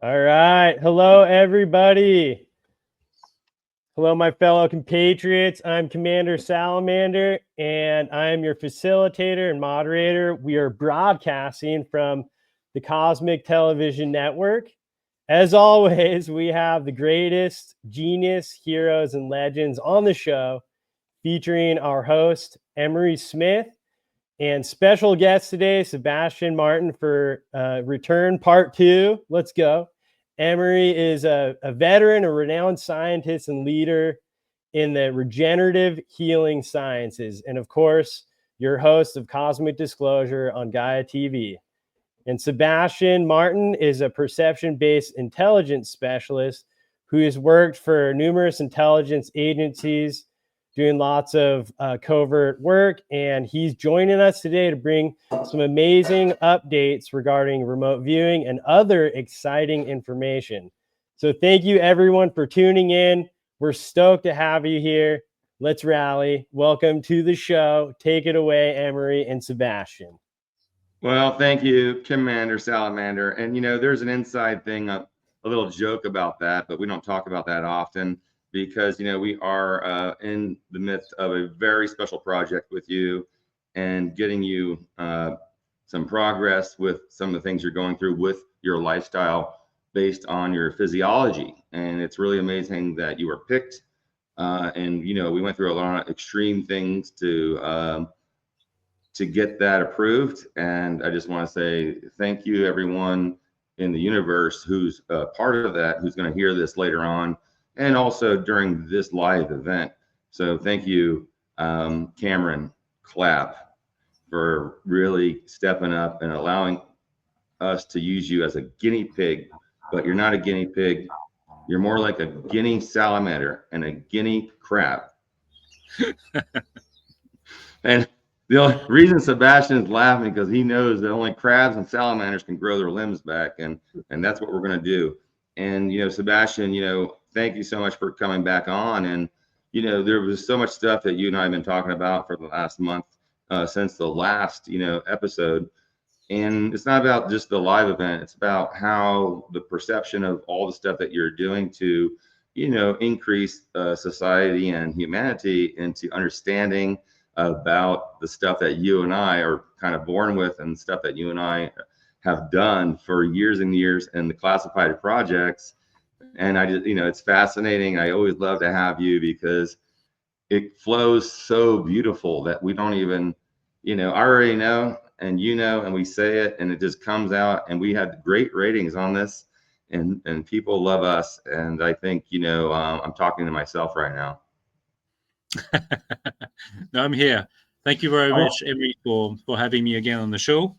All right. Hello, everybody. Hello, my fellow compatriots. I'm Commander Salamander, and I'm your facilitator and moderator. We are broadcasting from the Cosmic Television Network. As always, we have the greatest genius, heroes, and legends on the show, featuring our host, Emery Smith, and special guest today, Sébastien Martin, for Return Part 2. Let's go. Emery is a veteran, a renowned scientist and leader in the regenerative healing sciences. And of course, your host of Cosmic Disclosure on Gaia TV. And Sébastien Martin is a perception-based intelligence specialist who has worked for numerous intelligence agencies, doing lots of covert work, and he's joining us today to bring some amazing updates regarding remote viewing and other exciting information. So thank you everyone for tuning in. We're stoked to have you here. Let's rally. Welcome to the show. Take it away, Emery and Sébastien. Well, thank you, Commander Salamander. And there's an inside thing, a little joke about that, but we don't talk about that often, because we are in the midst of a very special project with you and getting you some progress with some of the things you're going through with your lifestyle based on your physiology. And it's really amazing that you were picked. And we went through a lot of extreme things to get that approved. And I just want to say thank you, everyone in the universe who's part of that, who's going to hear this later on, and also during this live event. So thank you, Cameron Clapp, for really stepping up and allowing us to use you as a guinea pig. But you're not a guinea pig. You're more like a guinea salamander and a guinea crab. And the only reason Sébastien is laughing because he knows that only crabs and salamanders can grow their limbs back, and that's what we're going to do. And Sébastien, thank you so much for coming back on. And there was so much stuff that you and I have been talking about for the last month since the last episode. And it's not about just the live event; it's about how the perception of all the stuff that you're doing to increase society and humanity into understanding about the stuff that you and I are kind of born with, and stuff that you and I have done for years and years in the classified projects. And I just, it's fascinating. I always love to have you because it flows so beautiful that we don't even, I already know, and and we say it, and it just comes out. And we had great ratings on this, and people love us. And I think, I'm talking to myself right now. No, I'm here. Thank you very much, Emery, for having me again on the show.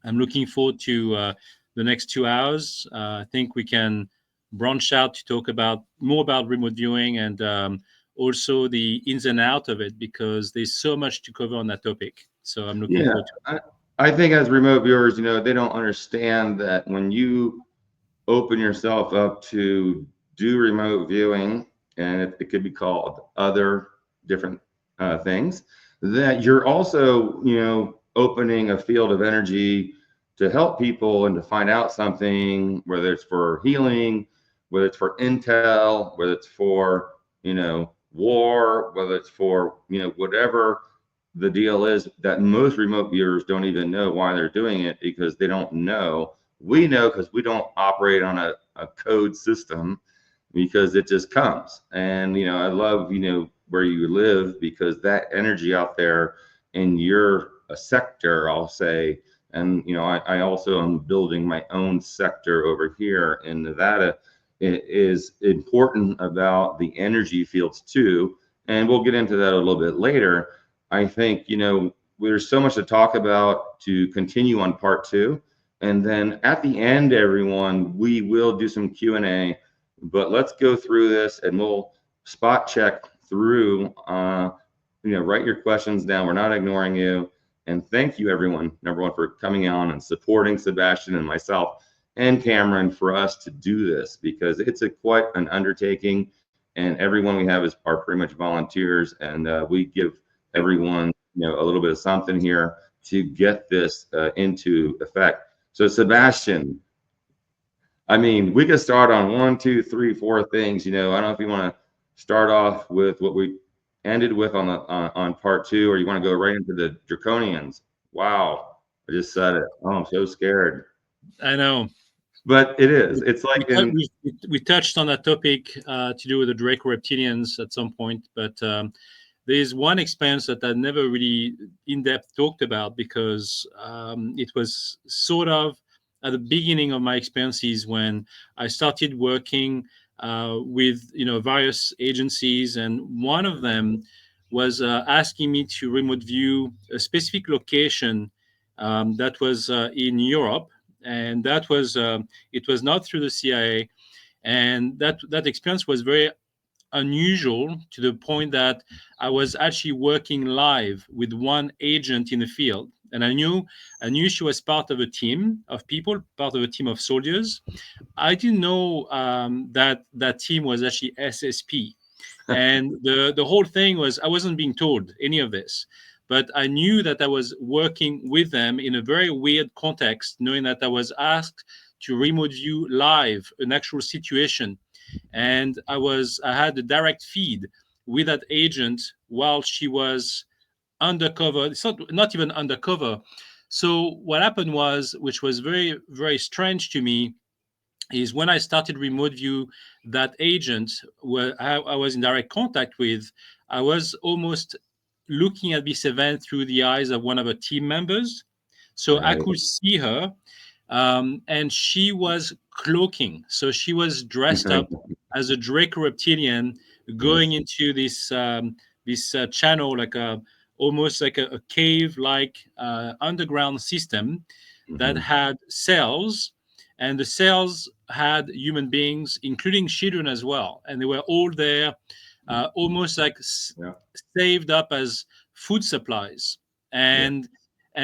I'm looking forward to the next 2 hours. I think we can branch out to talk more about remote viewing and also the ins and outs of it, because there's so much to cover on that topic. So I'm looking forward to it. I think as remote viewers, they don't understand that when you open yourself up to do remote viewing, and it could be called other different things, that you're also opening a field of energy to help people and to find out something, whether it's for healing, whether it's for intel, whether it's for war, whether it's for whatever the deal is, that most remote viewers don't even know why they're doing it, because they don't know. We know because we don't operate on a code system, because it just comes. And I love where you live, because that energy out there in your sector, I'll say, and I also am building my own sector over here in Nevada. It is important about the energy fields too, and we'll get into that a little bit later. I think there's so much to talk about to continue on part 2, and then at the end, everyone, we will do some Q&A. But let's go through this, and we'll spot check through, write your questions down. We're not ignoring you. And thank you, everyone, number one, for coming on and supporting Sébastien and myself and Cameron for us to do this, because it's quite an undertaking. And everyone we have are pretty much volunteers, and we give everyone, a little bit of something here to get this into effect. So, Sébastien, I mean, we could start on 1, 2, 3, 4 things. I don't know if you want to start off with what we ended with on part 2, or you want to go right into the draconians. Wow, I just said it. Oh, I'm so scared. I know. But it is. It's like we touched on that topic to do with the Draco reptilians at some point, but there's one experience that I never really in depth talked about, because it was sort of at the beginning of my experiences when I started working with various agencies, and one of them was asking me to remote view a specific location that was in Europe, and that was it was not through the CIA, and that experience was very unusual to the point that I was actually working live with one agent in the field, and I knew she was part of a team of people, part of a team of soldiers. I didn't know that team was actually SSP, and the whole thing was I wasn't being told any of this, but I knew that I was working with them in a very weird context, knowing that I was asked to remote view live an actual situation, and I had a direct feed with that agent while she was undercover. It's not even undercover. So what happened was, which was very, very strange to me, is when I started remote view that agent where I was in direct contact with, I was almost looking at this event through the eyes of one of her team members. So I could see her, and she was cloaking. So she was dressed up as a Draco reptilian, going into this channel, like almost like a cave-like underground system that had cells, and the cells had human beings, including children as well, and they were all there, almost like saved up as food supplies, and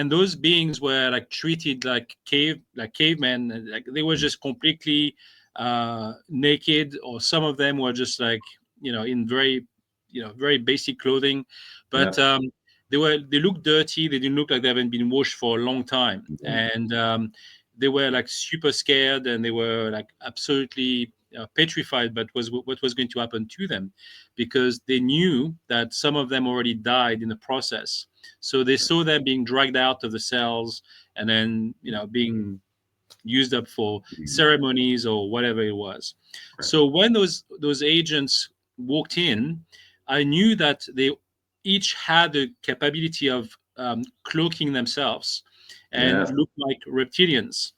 those beings were like treated like cavemen, and like they were just completely naked, or some of them were just like in very very basic clothing, but they looked dirty. They didn't look like they haven't been washed for a long time, and they were like super scared, and they were like absolutely petrified but what was going to happen to them, because they knew that some of them already died in the process. So they saw them being dragged out of the cells, and then being used up for ceremonies or whatever it was. So when those agents walked in, I knew that they each had the capability of cloaking themselves and look like reptilians.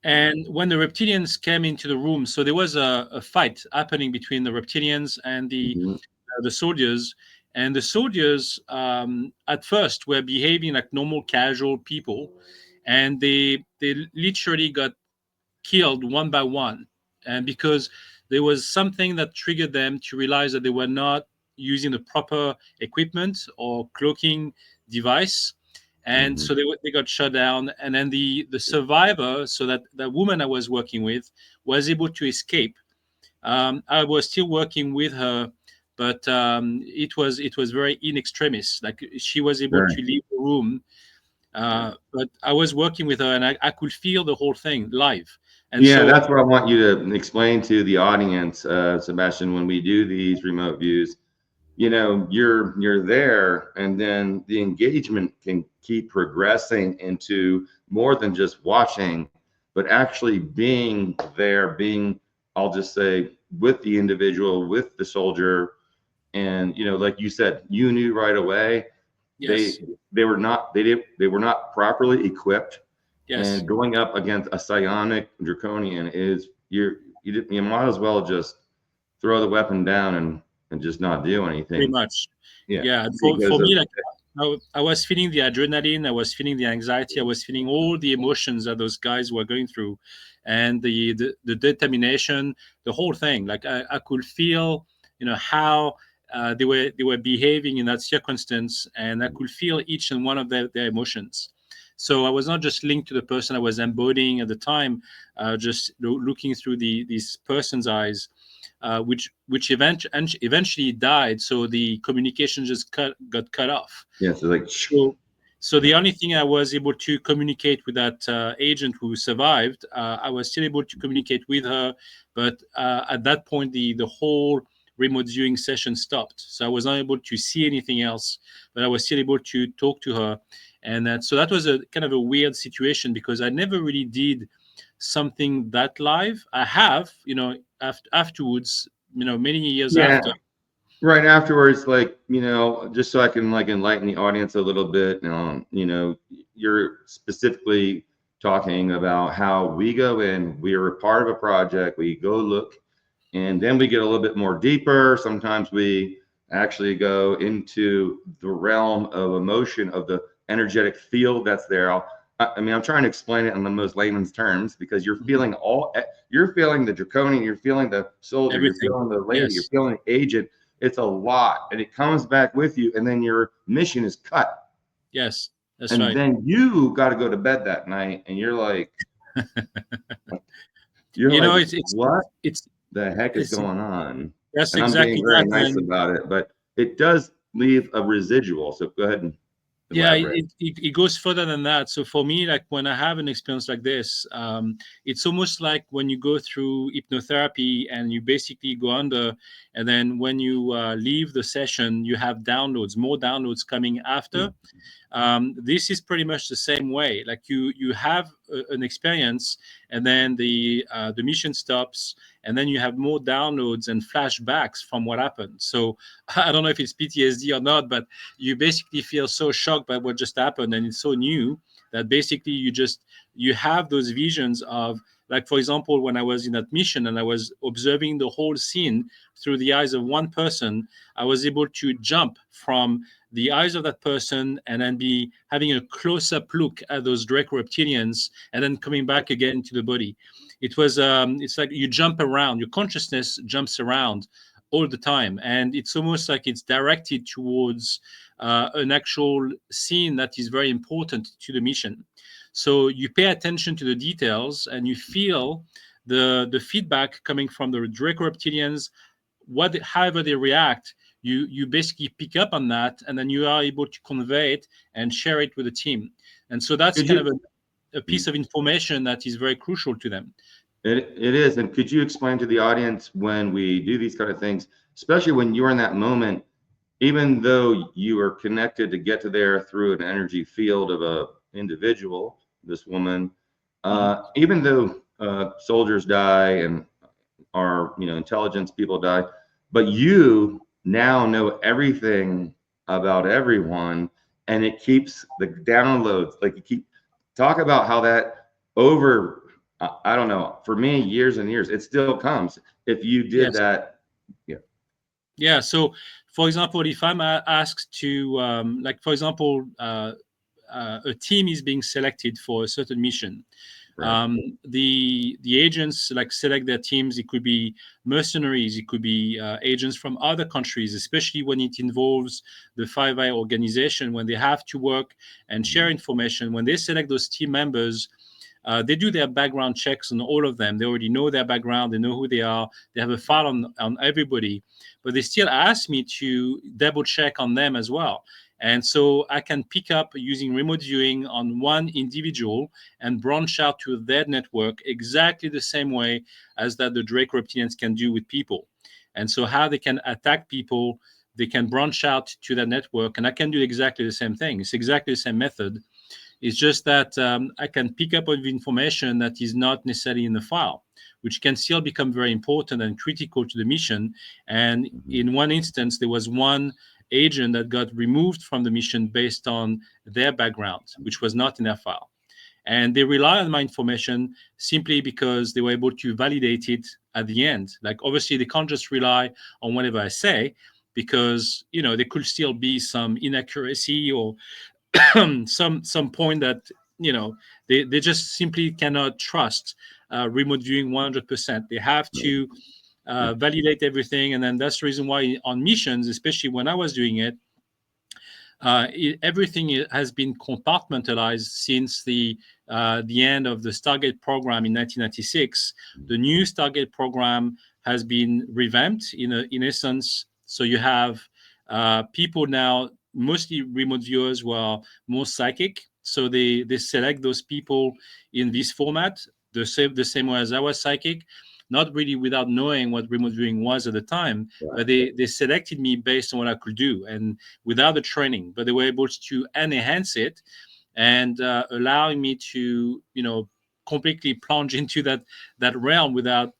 And when the reptilians came into the room, so there was a fight happening between the reptilians and the soldiers. And the soldiers at first were behaving like normal, casual people, and they literally got killed one by one, and because there was something that triggered them to realize that they were not using the proper equipment or cloaking device, and so they got shut down. And then the survivor, so that the woman I was working with, was able to escape. I was still working with her, but it was very in extremis. Like she was able to leave the room, but I was working with her, and I could feel the whole thing live. And so that's what I want you to explain to the audience, Sebastian. When we do these remote views, you're there, and then the engagement can keep progressing into more than just watching, but actually being there, being, I'll just say, with the individual, with the soldier. And like you said, you knew right away they were not properly equipped. And going up against a psionic draconian is you might as well just throw the weapon down and just not do anything. Pretty much. For me, like I was feeling the adrenaline, I was feeling the anxiety, I was feeling all the emotions that those guys were going through, and the determination, the whole thing. Like I could feel, how they were behaving in that circumstance, and I could feel each and one of their emotions. So I was not just linked to the person I was embodying at the time, just looking through this person's eyes, which eventually died. So the communication just got cut off. So like, so So the only thing I was able to communicate with that agent who survived, I was still able to communicate with her, but at that point, the whole remote viewing session stopped. So I was not able to see anything else, but I was still able to talk to her. And so that was a kind of a weird situation because I never really did something that live. I have, afterwards, many years Yeah. after. Right afterwards, like, just so I can like enlighten the audience a little bit, you're specifically talking about how we go in, we are a part of a project, we go look, and then we get a little bit more deeper. Sometimes we actually go into the realm of emotion of the energetic field that's there. I'm trying to explain it in the most layman's terms because you're feeling you're feeling the draconian, you're feeling the soldier, Everything. you're feeling the lady, Yes. you're feeling the agent. It's a lot, and it comes back with you, and then your mission is cut. Yes, that's and right. then you got to go to bed that night, and you're like, what the heck is going on? That's And I'm exactly being very that. nice about it, but it does leave a residual. So go ahead and elaborate. It goes further than that. So for me, like when I have an experience like this, it's almost like when you go through hypnotherapy and you basically go under, and then when you leave the session, you have more downloads coming after. This is pretty much the same way. Like you have an experience, and then the mission stops, and then you have more downloads and flashbacks from what happened. So I don't know if it's PTSD or not, but you basically feel so shocked by what just happened, and it's so new that basically you have those visions of, like, for example, when I was in that mission and I was observing the whole scene through the eyes of one person, I was able to jump from the eyes of that person and then be having a close-up look at those Draco reptilians and then coming back again to the body. It was it's like you jump around, your consciousness jumps around all the time, and it's almost like it's directed towards an actual scene that is very important to the mission. So you pay attention to the details and you feel the feedback coming from the Draco reptilians, however they react. You basically pick up on that, and then you are able to convey it and share it with the team. And so that's kind of a piece of information that is very crucial to them. It is. And could you explain to the audience, when we do these kind of things, especially when you're in that moment, even though you are connected to get to there through an energy field of a individual, this woman, even though soldiers die and our intelligence people die, but you now know everything about everyone, and it keeps the downloads. Like, you keep talk about how that over I don't know, for me, years and years, it still comes if you did that. Yeah. So for example, if I'm asked to like, for example, a team is being selected for a certain mission. Right. The agents like select their teams. It could be mercenaries. It could be agents from other countries, especially when it involves the Five Eye organization, when they have to work and share information. When they select those team members, they do their background checks on all of them. They already know their background. They know who they are. They have a file on everybody. But they still ask me to double check on them as well. And so I can pick up using remote viewing on one individual and branch out to their network exactly the same way as that the Draco reptilians can do with people. And so how they can attack people, they can branch out to that network, and I can do exactly the same thing. It's exactly the same method. It's just that I can pick up on the information that is not necessarily in the file, which can still become very important and critical to the mission. And in one instance, there was one agent that got removed from the mission based on their background, which was not in their file. And they rely on my information simply because they were able to validate it at the end. Like, obviously, they can't just rely on whatever I say, because there could still be some inaccuracy or some point that they just simply cannot trust remote viewing 100%. They have to validate everything, and then that's the reason why on missions, especially when I was doing it, everything has been compartmentalized since the end of the Stargate program in 1996. The new Stargate program has been revamped in essence. So you have people now mostly remote viewers who are more psychic. So they select those people in this format, the same way as I was psychic, not really without knowing what remote viewing was at the time, but they selected me based on what I could do and without the training, but they were able to enhance it and allowing me to, completely plunge into that realm without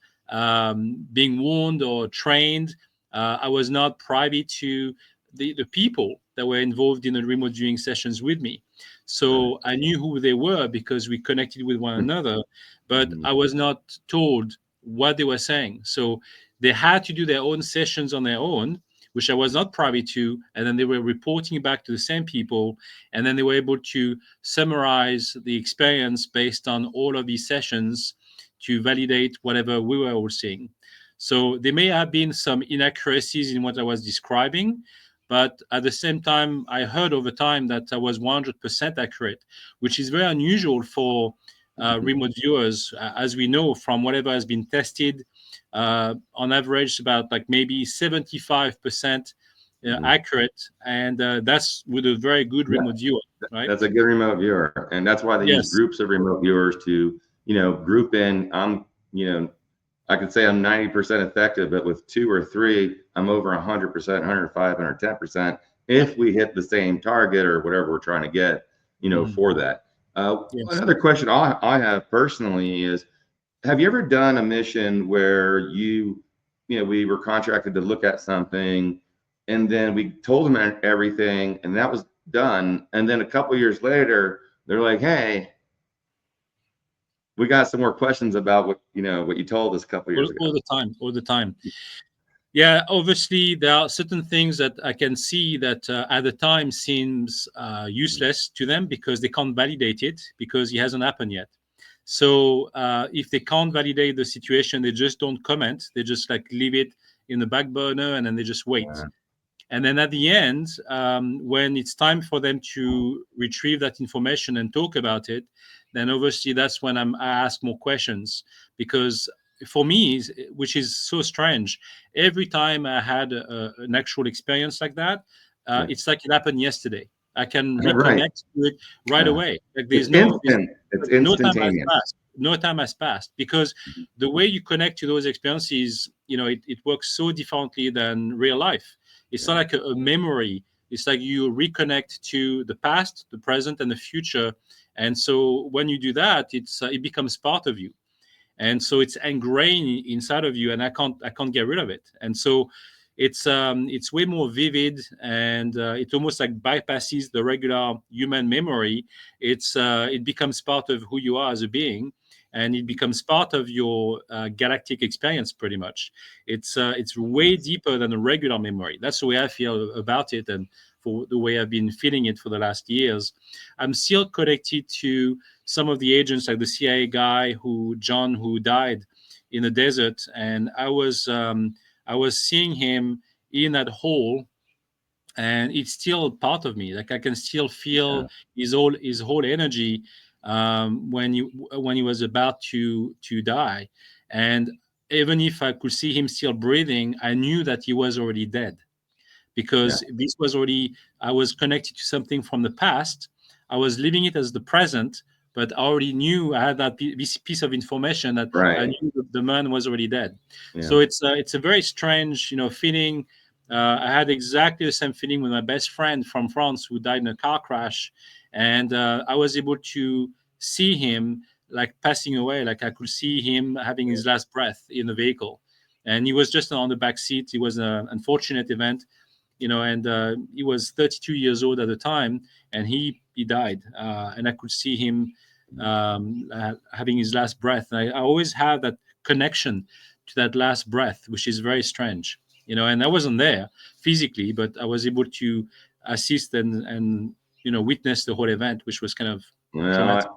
being warned or trained. I was not privy to the people that were involved in the remote viewing sessions with me. So I knew who they were because we connected with one another, but I was not told what they were saying. So they had to do their own sessions on their own, which I was not privy to, and then they were reporting back to the same people, and then they were able to summarize the experience based on all of these sessions to validate whatever we were all seeing. So there may have been some inaccuracies in what I was describing, but at the same time, I heard over time that I was 100% accurate, which is very unusual for remote viewers, as we know from whatever has been tested. On average, about like maybe 75% accurate, and that's with a very good remote viewer, right? That's a good remote viewer, and that's why they use Yes. groups of remote viewers to, group in. I could say I'm 90% effective, but with 2 or 3, I'm over 100%, 105, 110% if we hit the same target or whatever we're trying to get, for that. Yes. Another question I have personally is, have you ever done a mission where we were contracted to look at something, and then we told them everything, and that was done, and then a couple years later, they're like, "Hey, we got some more questions about what you told us a couple years ago." All the time. Yeah, obviously there are certain things that I can see that at the time seems useless to them because they can't validate it because it hasn't happened yet. So if they can't validate the situation, they just don't comment. They just like leave it in the back burner and then they just wait. And then at the end, when it's time for them to retrieve that information and talk about it, then obviously that's when I ask more questions. Because for me, which is so strange, every time I had an actual experience like that, it's like it happened yesterday. I can reconnect to it right away. Like there's no time has passed. No time has passed because the way you connect to those experiences, it works so differently than real life. It's not like a memory. It's like you reconnect to the past, the present, and the future. And so when you do that, it becomes part of you, and so it's ingrained inside of you, and I can't get rid of it. And so it's way more vivid, and it almost like bypasses the regular human memory. It becomes part of who you are as a being, and it becomes part of your galactic experience. Pretty much, it's way deeper than a regular memory. That's the way I feel about it, and for the way I've been feeling it for the last years. I'm still connected to some of the agents, like the CIA guy John, who died in the desert, and I was seeing him in that hole, and it's still part of me. Like I can still feel his whole energy when he was about to die, and even if I could see him still breathing, I knew that he was already dead because this was already, I was connected to something from the past. I was living it as the present, but I already knew I had this piece of information that I knew that the man was already dead. So it's a very strange, feeling. I had exactly the same feeling with my best friend from France who died in a car crash, and I was able to see him like passing away. Like I could see him having his last breath in the vehicle, and he was just on the back seat. It was an unfortunate event, and he was 32 years old at the time, and he died, and I could see him having his last breath. And I always have that connection to that last breath, which is very strange, and I wasn't there physically, but I was able to assist and witness the whole event, which was kind of traumatic.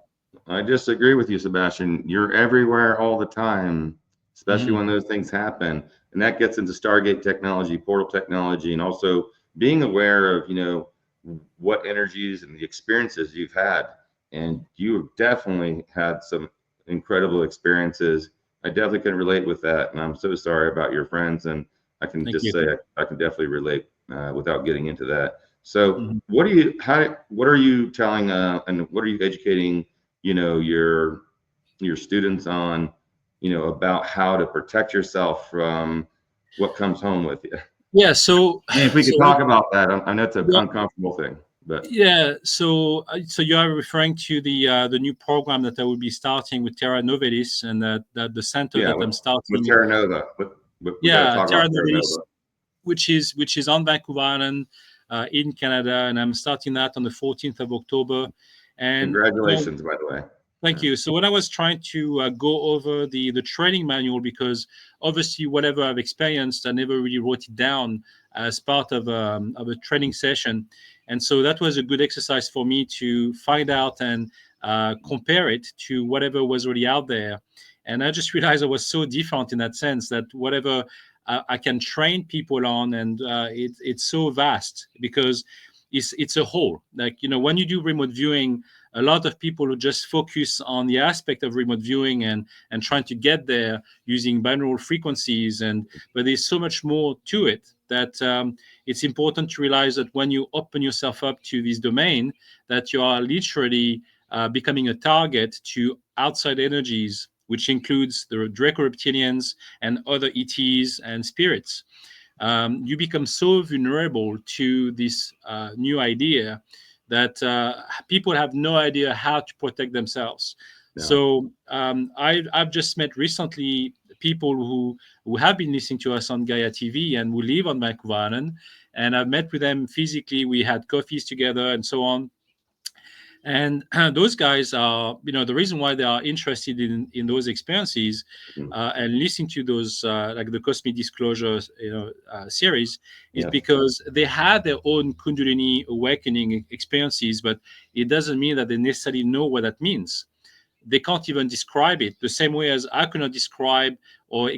I disagree with you, Sebastian. You're everywhere all the time, especially when those things happen. And that gets into Stargate technology, portal technology, and also being aware of, what energies and the experiences you've had. And you definitely had some incredible experiences. I definitely can relate with that. And I'm so sorry about your friends. And I can say I can definitely relate without getting into that. So Mhm. what are you telling and what are you educating, your students on, about how to protect yourself from what comes home with you? Yeah. So, And if we could so talk about that, I know it's an yeah, uncomfortable thing, but yeah. So you are referring to the new program that I will be starting with Terra Novelis, and that the center yeah, that I'm with starting. Terra Nova, we got to Yeah, talk Terra about Terra Novelis, Nova. which is on Vancouver Island, in Canada, and I'm starting that on the 14th of October. And Congratulations, by the way. thank Yeah. you. So when I was trying to go over the training manual, because obviously whatever I've experienced, I never really wrote it down as part of a training session, and so that was a good exercise for me to find out and compare it to whatever was already out there. And I just realized I was so different in that sense that whatever I can train people on, and it's so vast because it's a whole. Like when you do remote viewing, a lot of people who just focus on the aspect of remote viewing and trying to get there using binaural frequencies, but there's so much more to it that it's important to realize that when you open yourself up to this domain, that you are literally becoming a target to outside energies, which includes the Draco reptilians and other ETs and spirits. You become so vulnerable to this new idea that people have no idea how to protect themselves. Yeah. So I've just met recently people who have been listening to us on Gaia TV and who live on Vancouver Island, and I've met with them physically. We had coffees together and so on. And those guys are, the reason why they are interested in those experiences Mhm. and listening to those, like the Cosmic Disclosure, series, is Yeah. because they had their own Kundalini awakening experiences, but it doesn't mean that they necessarily know what that means. They can't even describe it the same way as I could not describe or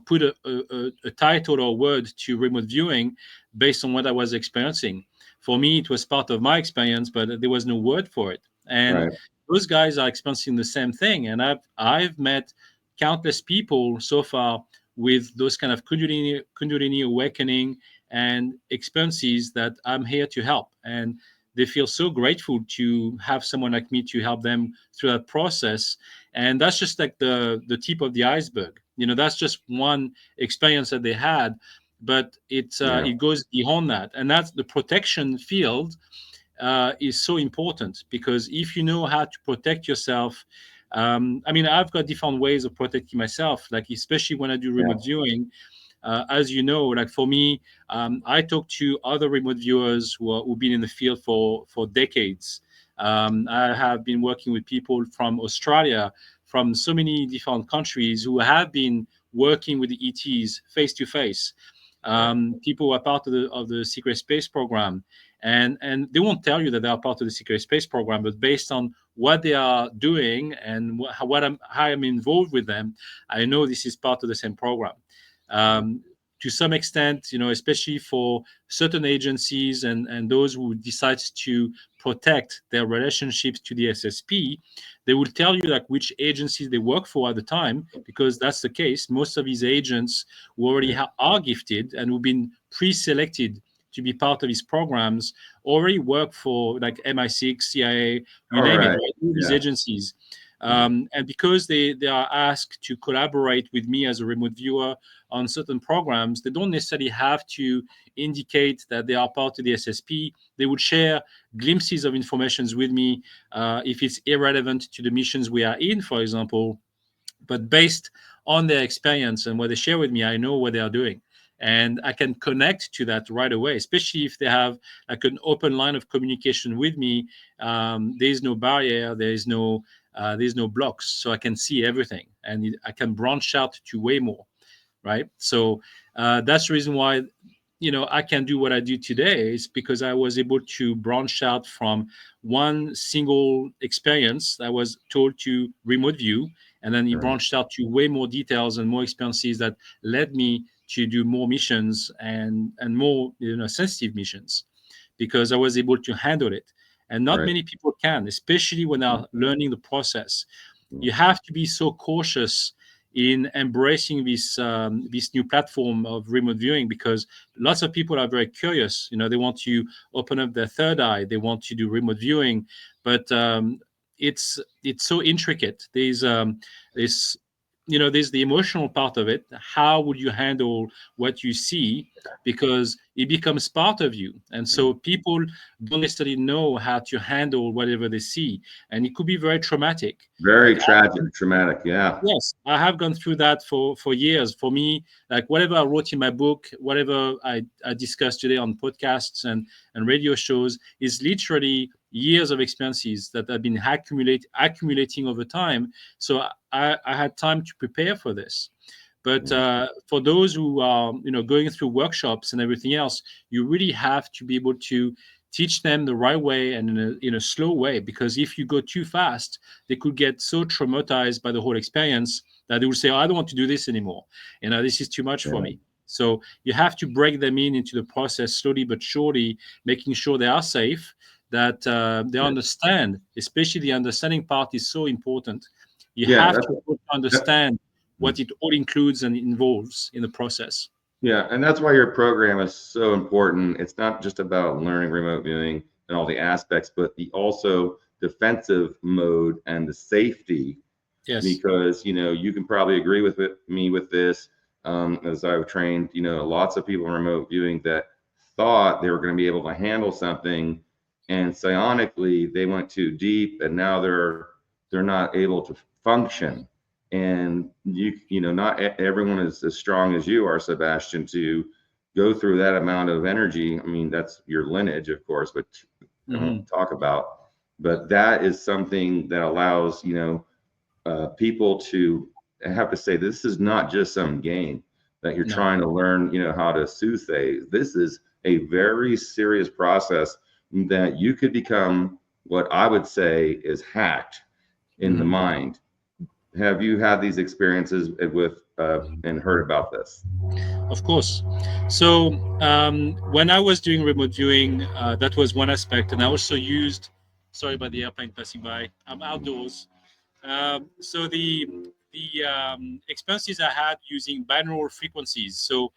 put a title or word to remote viewing based on what I was experiencing. For me, it was part of my experience, but there was no word for it. And Right. those guys are experiencing the same thing. And I've met countless people so far with those kind of Kundalini awakening and experiences that I'm here to help. And they feel so grateful to have someone like me to help them through that process. And that's just like the tip of the iceberg. That's just one experience that they had, but Yeah. it goes beyond that. And that's the protection field is so important, because if you know how to protect yourself, I've got different ways of protecting myself, like especially when I do Yeah. remote viewing. As you know, like for me, I talk to other remote viewers who've been in the field for decades. I have been working with people from Australia, from so many different countries, who have been working with the ETs face to face. People who are part of the secret space program, and they won't tell you that they are part of the secret space program, but based on what they are doing and how I'm involved with them, I know this is part of the same program. um, to some extent, especially for certain agencies and those who decide to protect their relationships to the SSP, they will tell you like which agencies they work for at the time, because that's the case. Most of these agents who already are gifted and who've been pre-selected to be part of these programs already work for like MI6, CIA, you All name it, right. right? All these Yeah. agencies. And because they are asked to collaborate with me as a remote viewer on certain programs, they don't necessarily have to indicate that they are part of the SSP. They would share glimpses of information with me if it's irrelevant to the missions we are in, for example. But based on their experience and what they share with me, I know what they are doing. And I can connect to that right away, especially if they have like an open line of communication with me. There is no barrier, there's no blocks, so I can see everything, and I can branch out to way more, right? So that's the reason why I can do what I do today, is because I was able to branch out from one single experience that was told to remote view, and then it Right. branched out to way more details and more experiences that led me to do more missions and more sensitive missions, because I was able to handle it. And not Right. many people can, especially when they're learning the process. You have to be so cautious in embracing this new platform of remote viewing, because lots of people are very curious. They want to open up their third eye. They want to do remote viewing, but it's so intricate. There's there's the emotional part of it. How would you handle what you see? Because it becomes part of you. And so people don't necessarily know how to handle whatever they see. And it could be very traumatic. Very Like, tragic, traumatic. Yeah. yes, I have gone through that for years. For me, like whatever I wrote in my book, whatever I discussed today on podcasts and radio shows, is literally years of experiences that have been accumulating over time. So I had time to prepare for this. But for those who are going through workshops and everything else, you really have to be able to teach them the right way and in a slow way, because if you go too fast, they could get so traumatized by the whole experience that they will say, oh, I don't want to do this anymore. This is too much for me. So you have to break them into the process slowly but surely, making sure they are safe, that they understand. Especially the understanding part is so important. You have to understand what it all includes and involves in the process. Yeah, and that's why your program is so important. It's not just about learning remote viewing and all the aspects, but the also defensive mode and the safety. Yes. Because you can probably agree with me with this, as I've trained lots of people in remote viewing that thought they were going to be able to handle something, and psionically they went too deep, and now they're not able to function. And not everyone is as strong as you are, Sébastien, to go through that amount of energy. I mean, that's your lineage, of course, but I won't talk about. But that is something that allows people to have to say, this is not just some game that you're trying to learn how to soothsay. This is a very serious process that you could become what I would say is hacked in the mind. Have you had these experiences with and heard about this? Of course. So when I was doing remote viewing, that was one aspect, and I also used. Sorry about the airplane passing by. I'm outdoors. So the experiences I had using binaural frequencies. So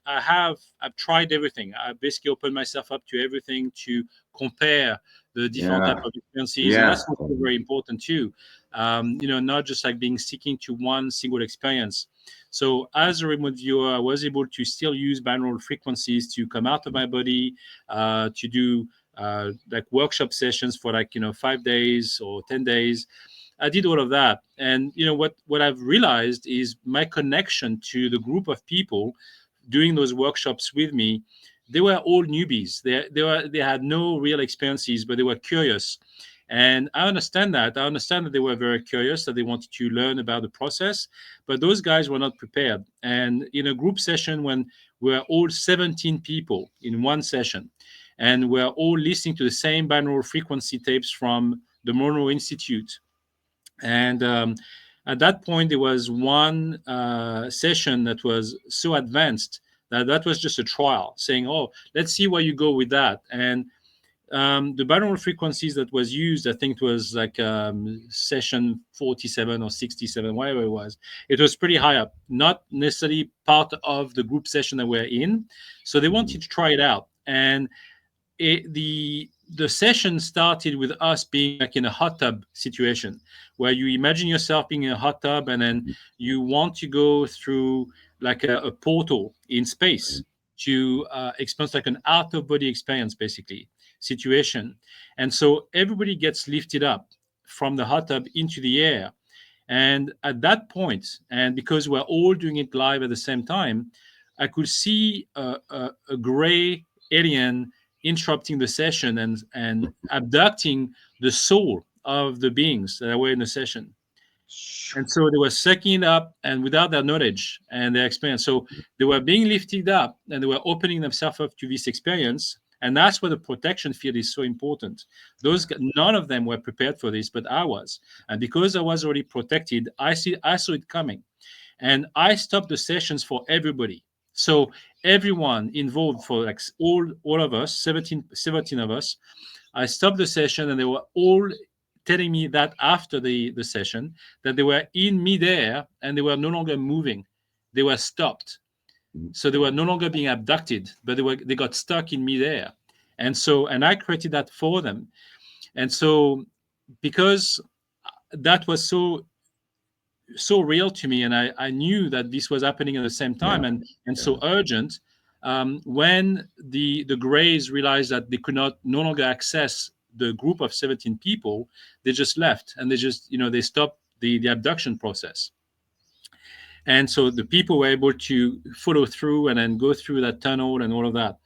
I've tried everything. I basically opened myself up to everything to compare the different type of experiences, and that's also very important too. Not just like being sticking to one single experience. So as a remote viewer, I was able to still use binaural frequencies to come out of my body, to do like workshop sessions for 5 days or 10 days. I did all of that. And what I've realized is my connection to the group of people doing those workshops with me, they were all newbies. They had no real experiences, but they were curious. And I understand that. I understand that they were very curious, that they wanted to learn about the process, but those guys were not prepared. And in a group session, when we're all 17 people in one session, and we're all listening to the same binaural frequency tapes from the Monroe Institute. And at that point, there was one session that was so advanced that was just a trial, saying, "Oh, let's see where you go with that." And the binaural frequencies that was used, I think it was like session 47 or 67, whatever it was. It was pretty high up, not necessarily part of the group session that we're in. So they wanted to try it out. And the session started with us being like in a hot tub situation, where you imagine yourself being in a hot tub, and then you want to go through like a portal in space to experience like an out of body experience, basically situation. And so everybody gets lifted up from the hot tub into the air. And at that point, and because we're all doing it live at the same time, I could see a gray alien interrupting the session and abducting the soul of the beings that were in the session. And so they were sucking it up, and without their knowledge and their experience. So they were being lifted up, and they were opening themselves up to this experience. And that's where the protection field is so important. None of them were prepared for this, but I was. And because I was already protected, I saw it coming. And I stopped the sessions for everybody. So everyone involved, for like all of us, 17 of us, I stopped the session, and they were all telling me that after the session, that they were in midair and they were no longer moving. They were stopped. So they were no longer being abducted, but they got stuck in midair. And I created that for them. And so because that was so real to me, and I knew that this was happening at the same time, Yeah. and so urgent. When the Greys realized that they could no longer access the group of 17 people, they just left, and they stopped the abduction process. And so the people were able to follow through and then go through that tunnel and all of that.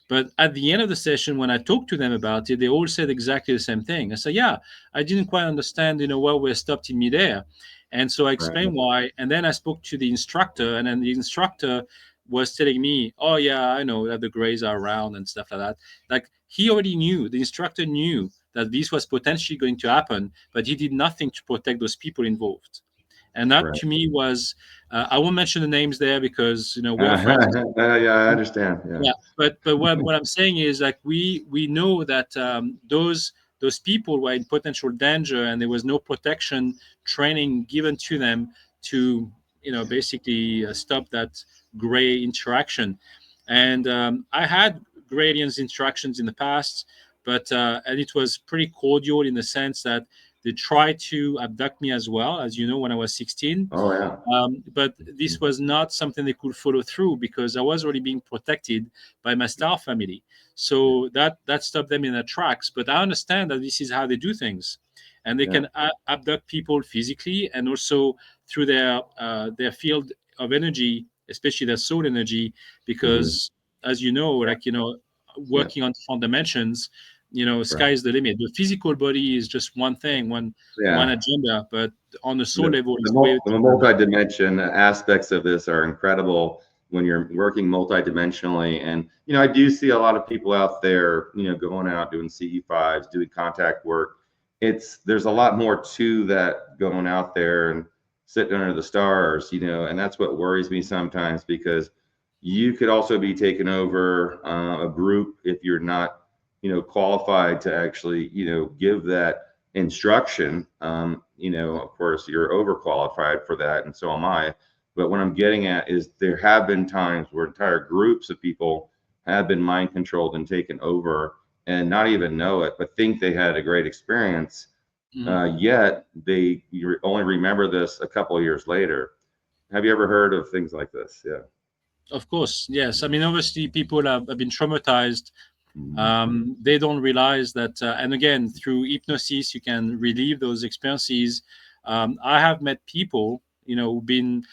But at the end of the session, when I talked to them about it, they all said exactly the same thing. I said, yeah, I didn't quite understand, why we're stopped in midair. And so I explained why. And then I spoke to the instructor, and then the instructor was telling me, oh, yeah, I know that the Greys are around and stuff like that. Like, he already knew, the instructor knew that this was potentially going to happen, but he did nothing to protect those people involved. And that to me was, I won't mention the names there because, we're friends. Yeah, I understand. Yeah, but what I'm saying is, like, we know that those people were in potential danger, and there was no protection training given to them to basically stop that gray interaction. And I had gray aliens interactions in the past, but and it was pretty cordial in the sense that they tried to abduct me as well, as you know, when I was 16. Oh yeah. But this was not something they could follow through because I was already being protected by my star family. So that stopped them in their tracks. But I understand that this is how they do things, and they can abduct people physically and also through their field of energy, especially their soul energy, because as you know, working on different dimensions, sky is the limit. The physical body is just one thing, one agenda, but on the soul level, the, it's way the multi-dimension aspects of this are incredible when you're working multi-dimensionally. And I do see a lot of people out there, going out doing CE5s, doing contact work. There's a lot more to that, going out there and sitting under the stars, and that's what worries me sometimes, because you could also be taking over a group if you're not qualified to actually give that instruction. Of course, you're overqualified for that, and so am I. But what I'm getting at is there have been times where entire groups of people have been mind controlled and taken over and not even know it, but think they had a great experience. Yet you only remember this a couple of years later. Have you ever heard of things like this? Yeah. Of course, yes. I mean, obviously, people have been traumatized. They don't realize that, and again, through hypnosis, you can relieve those experiences. I have met people, who've been,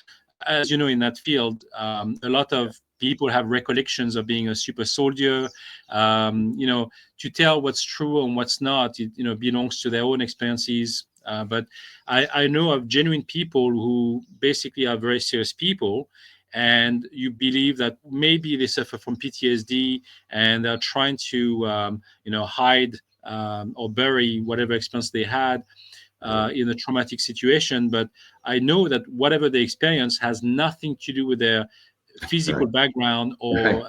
as you know, in that field. A lot of people have recollections of being a super soldier. To tell what's true and what's not, it belongs to their own experiences. But I know of genuine people who basically are very serious people, and you believe that maybe they suffer from PTSD and they're trying to hide or bury whatever experience they had in a traumatic situation. But I know that whatever they experience has nothing to do with their physical background or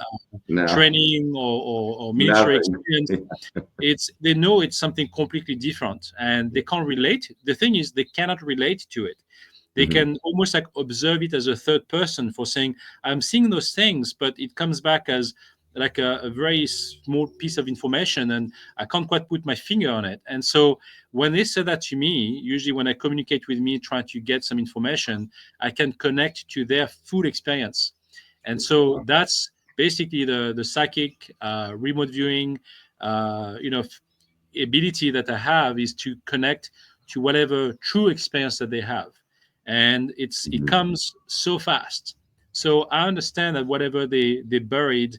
training or military experience. They know it's something completely different, and they can't relate. The thing is, they cannot relate to it. They can almost like observe it as a third person, for saying, I'm seeing those things, but it comes back as like a very small piece of information, and I can't quite put my finger on it. And so when they say that to me, usually when I communicate with me, trying to get some information, I can connect to their full experience. And so that's basically the psychic remote viewing, ability that I have, is to connect to whatever true experience that they have. And it comes so fast. So I understand that whatever they buried,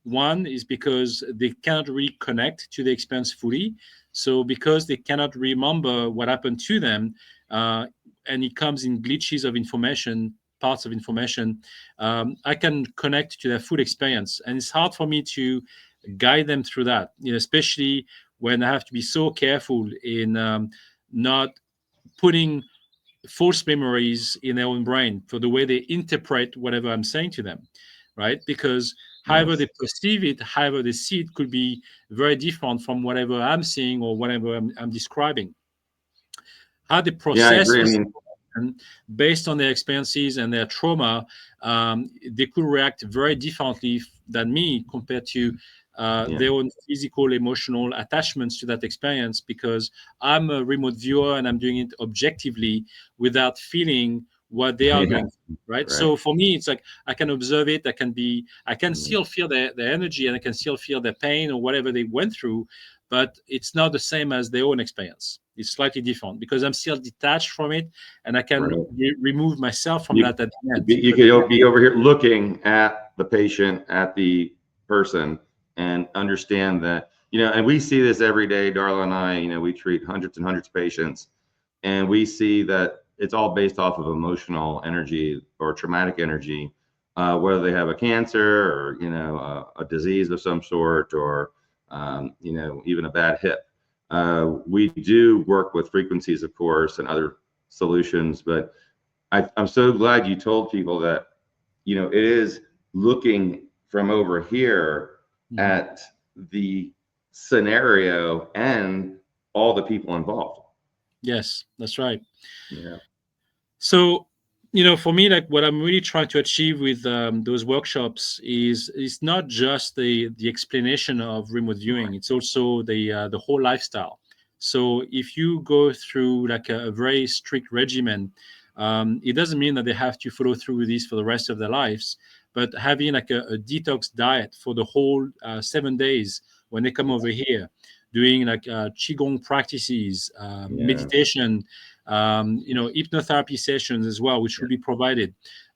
one is because they cannot really connect to the experience fully. So because they cannot remember what happened to them, and it comes in glitches of information, parts of information, I can connect to their full experience. And it's hard for me to guide them through that, especially when I have to be so careful in not putting false memories in their own brain for the way they interpret whatever I'm saying to them, right? Because however they perceive it, however they see it, could be very different from whatever I'm seeing or whatever I'm describing. how they Yeah, I process agree. I this, mean, and based on their experiences and their trauma, they could react very differently than me compared to yeah, their own physical, emotional attachments to that experience, because I'm a remote viewer and I'm doing it objectively without feeling what they are yeah, going through, right? right. So for me, it's like I can observe it, I can Mhm. still feel their energy, and I can still feel their pain or whatever they went through, but it's not the same as their own experience. It's slightly different because I'm still detached from it, and I can Right. remove myself from You that at the end. you But could be over here looking at the patient, at the person, and understand that, and we see this every day. Darla and I, we treat hundreds and hundreds of patients, and we see that it's all based off of emotional energy or traumatic energy, whether they have a cancer or a disease of some sort, or even a bad hip. We do work with frequencies, of course, and other solutions, but I'm so glad you told people that, it is looking from over here Mhm. at the scenario and all the people involved. Yes, that's right. Yeah. So, for me, like what I'm really trying to achieve with those workshops is not just the explanation of remote viewing. It's also the whole lifestyle. So if you go through like a very strict regimen, it doesn't mean that they have to follow through with this for the rest of their lives. But having like a detox diet for the whole 7 days when they come over here, doing like qigong practices, Yeah. meditation, hypnotherapy sessions as well, which Yeah. will be provided.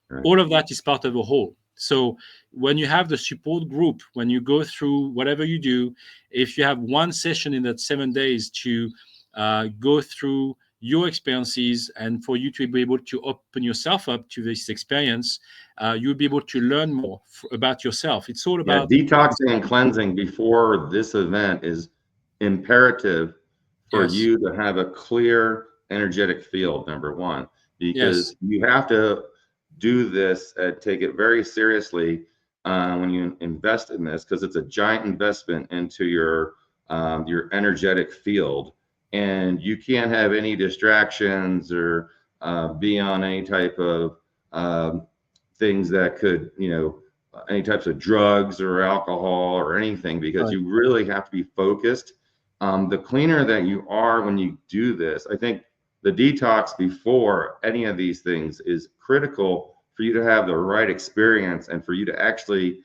Right. All of that is part of a whole. So when you have the support group, when you go through whatever you do, if you have one session in that 7 days to go through your experiences and for you to be able to open yourself up to this experience, you'll be able to learn more about yourself. It's all Yeah. about Detoxing and cleansing before this event is imperative for yes, you to have a clear energetic field, number one, yes, because you have to do this and take it very seriously when you invest in this, because it's a giant investment into your energetic field, and you can't have any distractions or be on any type of things that could, any types of drugs or alcohol or anything, because right. you really have to be focused. The cleaner that you are when you do this, I think the detox before any of these things is critical for you to have the right experience and for you to actually,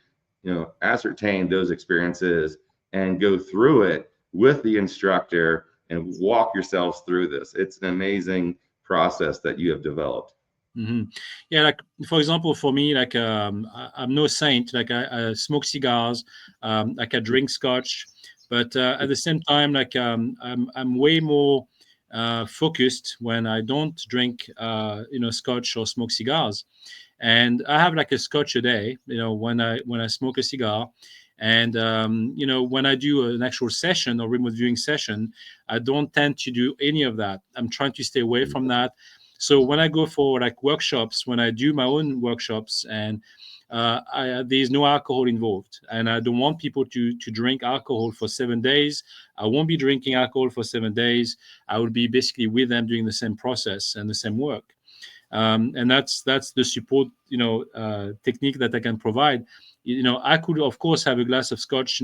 ascertain those experiences and go through it with the instructor and walk yourselves through this. It's an amazing process that you have developed. hmm Yeah, like for example, for me, like I'm no saint. Like I smoke cigars, like I drink scotch, but at the same time, like I'm way more focused when I don't drink, scotch or smoke cigars. And I have like a scotch a day, when I smoke a cigar. And when I do an actual session or remote viewing session, I don't tend to do any of that. I'm trying to stay away from that. So when I go for like workshops, when I do my own workshops, and there's no alcohol involved, and I don't want people to drink alcohol for 7 days. I won't be drinking alcohol for 7 days. I will be basically with them doing the same process and the same work. And that's the support, technique that I can provide. I could of course have a glass of scotch,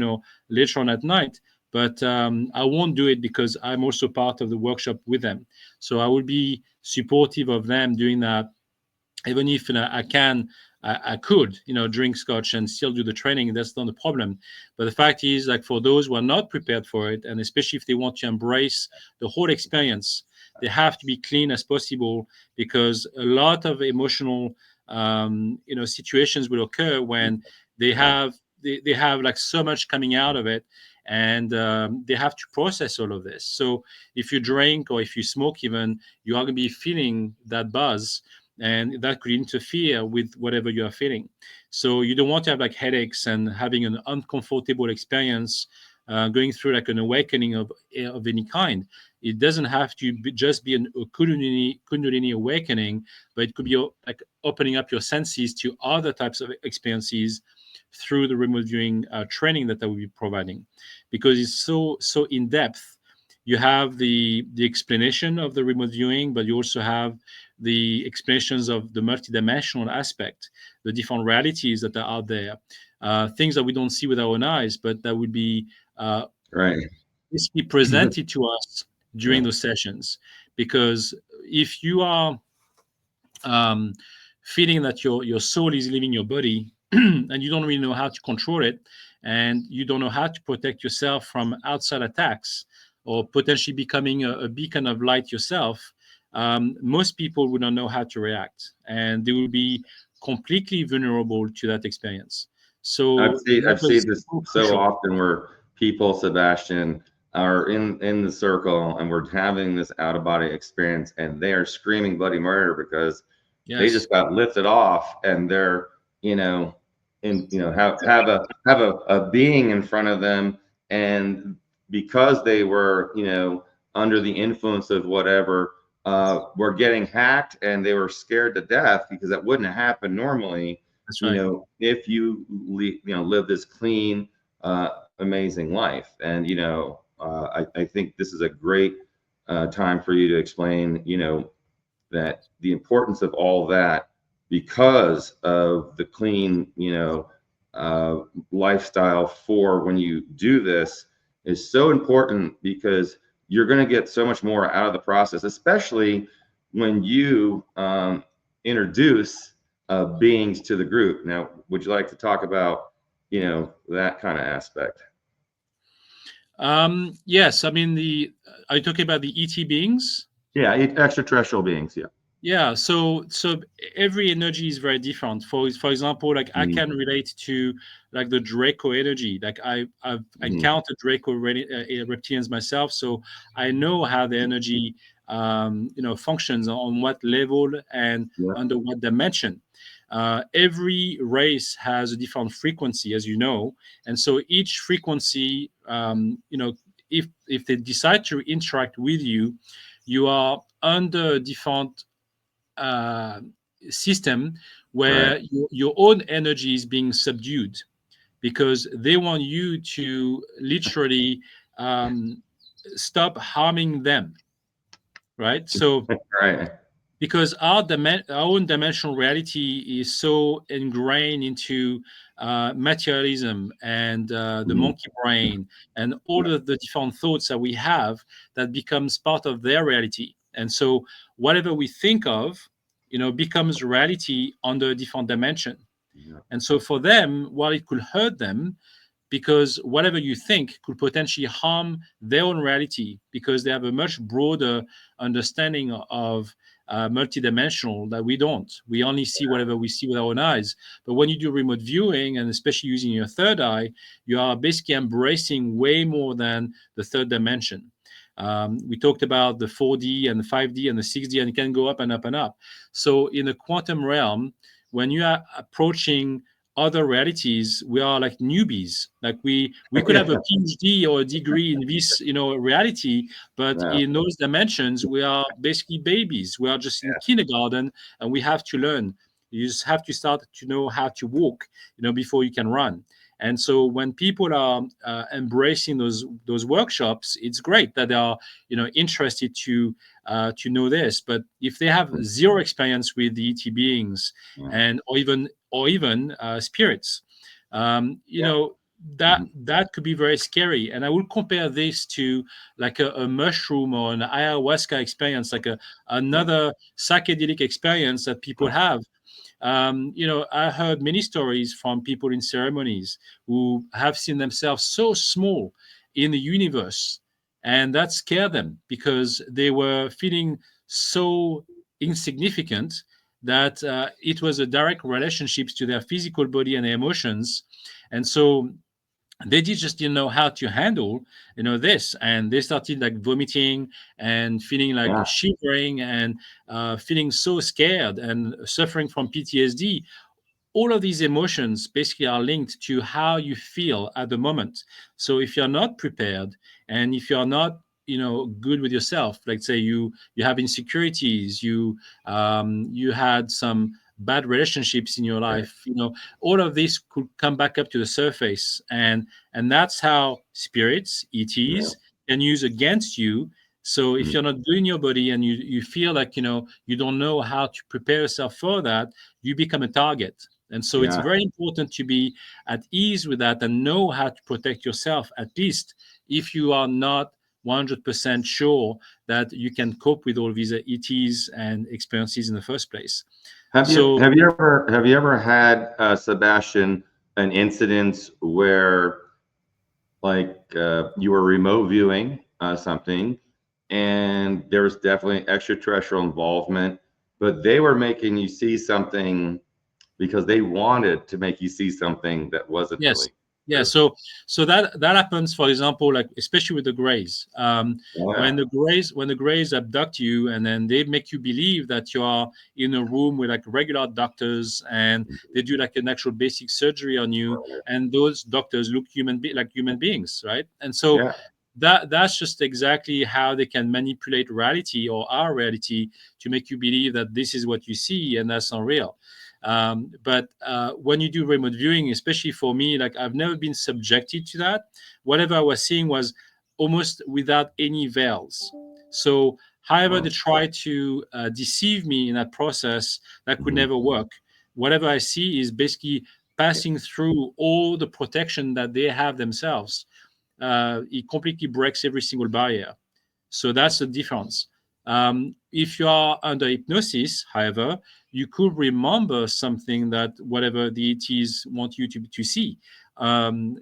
later on at night, but I won't do it because I'm also part of the workshop with them. So I will be supportive of them doing that, even if I could, drink scotch and still do the training. That's not a problem. But the fact is, like for those who are not prepared for it, and especially if they want to embrace the whole experience, they have to be clean as possible, because a lot of emotional, situations will occur when they Yeah. have they have like so much coming out of it, and they have to process all of this. So if you drink or if you smoke, even, you are going to be feeling that buzz, and that could interfere with whatever you are feeling. So you don't want to have like headaches and having an uncomfortable experience, going through like an awakening of any kind. It doesn't have to just be a kundalini awakening, but it could be like opening up your senses to other types of experiences through the remote viewing training that I will be providing, because it's so in depth. you have the explanation of the remote viewing, but you also have the explanations of the multidimensional aspect, the different realities that are out there, things that we don't see with our own eyes, but that would be Right. basically presented to us during Yeah. those sessions. Because if you are um, feeling that your soul is leaving your body and you don't really know how to control it, and you don't know how to protect yourself from outside attacks or potentially becoming a beacon of light yourself, most people would not know how to react, and they will be completely vulnerable to that experience. So that I've was seen this so so crucial. often where people, Sebastian, are in the circle and we're having this out of body experience and they are screaming bloody murder because they Yes, just got lifted off and they're, have a being in front of them, and because they were, under the influence of whatever, were getting hacked and they were scared to death because that wouldn't happen normally, that's right. if you live this clean, amazing life. And I think this is a great time for you to explain, that the importance of all that, because of the clean, lifestyle for when you do this, is so important, because you're going to get so much more out of the process, especially when you introduce beings to the group. Now, would you like to talk about, that kind of aspect? Yes, I mean are you talking about the ET beings? Yeah, extraterrestrial beings. Yeah. Yeah, so every energy is very different. For example, like I Mhm. can relate to like the Draco energy. Like I've Mhm. encountered Draco reptilians myself, so I know how the energy functions, on what level and Yeah. under what dimension. Every race has a different frequency, as you know, and so each frequency, if they decide to interact with you, you are under a different uh, system Right. where your own energy is being subdued, because they want you to literally stop harming them, right? So Right. because our own dimensional reality is so ingrained into materialism and the Mhm. monkey brain and all Yeah. of the different thoughts that we have, that becomes part of their reality. And so whatever we think of, becomes reality under a different dimension. Yeah. And so for them, while it could hurt them, because whatever you think could potentially harm their own reality, because they have a much broader understanding of multidimensional that we don't. We only see whatever we see with our own eyes. But when you do remote viewing, and especially using your third eye, you are basically embracing way more than the third dimension. We talked about the 4D and the 5D and the 6D, and it can go up and up and up. So in the quantum realm, when you are approaching other realities, we are like newbies. Like we could have a PhD or a degree in this reality, but Yeah. in those dimensions we are basically babies. We are just in kindergarten, and we have to learn. You just have to start to know how to walk, before you can run. And so when people are embracing those workshops, it's great that they are interested to know this. But if they have zero experience with the ET beings, Yeah. and or even spirits, Yeah. that could be very scary. And I will compare this to like a mushroom or an ayahuasca experience, like another psychedelic experience that people have. I heard many stories from people in ceremonies who have seen themselves so small in the universe, and that scared them because they were feeling so insignificant that it was a direct relationship to their physical body and their emotions. And so they just didn't know how to handle this, and they started like vomiting and feeling like Yeah. shivering and feeling so scared and suffering from PTSD. All of these emotions basically are linked to how you feel at the moment. So if you're not prepared, and if you're not good with yourself, like say you have insecurities, you had some bad relationships in your Right. life, all of this could come back up to the surface. And that's how spirits, Yeah. ETs, can use against you. So if you're not doing your body and you feel like, you don't know how to prepare yourself for that, you become a target. And so it's Yeah. very important to be at ease with that and know how to protect yourself, at least if you are not 100% sure that you can cope with all these ETs and experiences in the first place. Have you So ever had, Sebastian, an incident where, like, you were remote viewing something, and there was definitely extraterrestrial involvement, but they were making you see something because they wanted to make you see something that wasn't yes, really yeah. true? So that happens, for example, like especially with the Greys. Yeah. When the Greys abduct you, and then they make you believe that you are in a room with like regular doctors, and they do like an actual basic surgery on you, and those doctors look like human beings, right? And so Yeah. that's just exactly how they can manipulate reality or our reality to make you believe that this is what you see and that's not real. But when you do remote viewing, especially for me, like I've never been subjected to that. Whatever I was seeing was almost without any veils. So however they try to deceive me in that process, that could never work. Whatever I see is basically passing through all the protection that they have themselves. It completely breaks every single barrier. So that's the difference. If you are under hypnosis, however, you could remember something that whatever the ETs want you to see, um,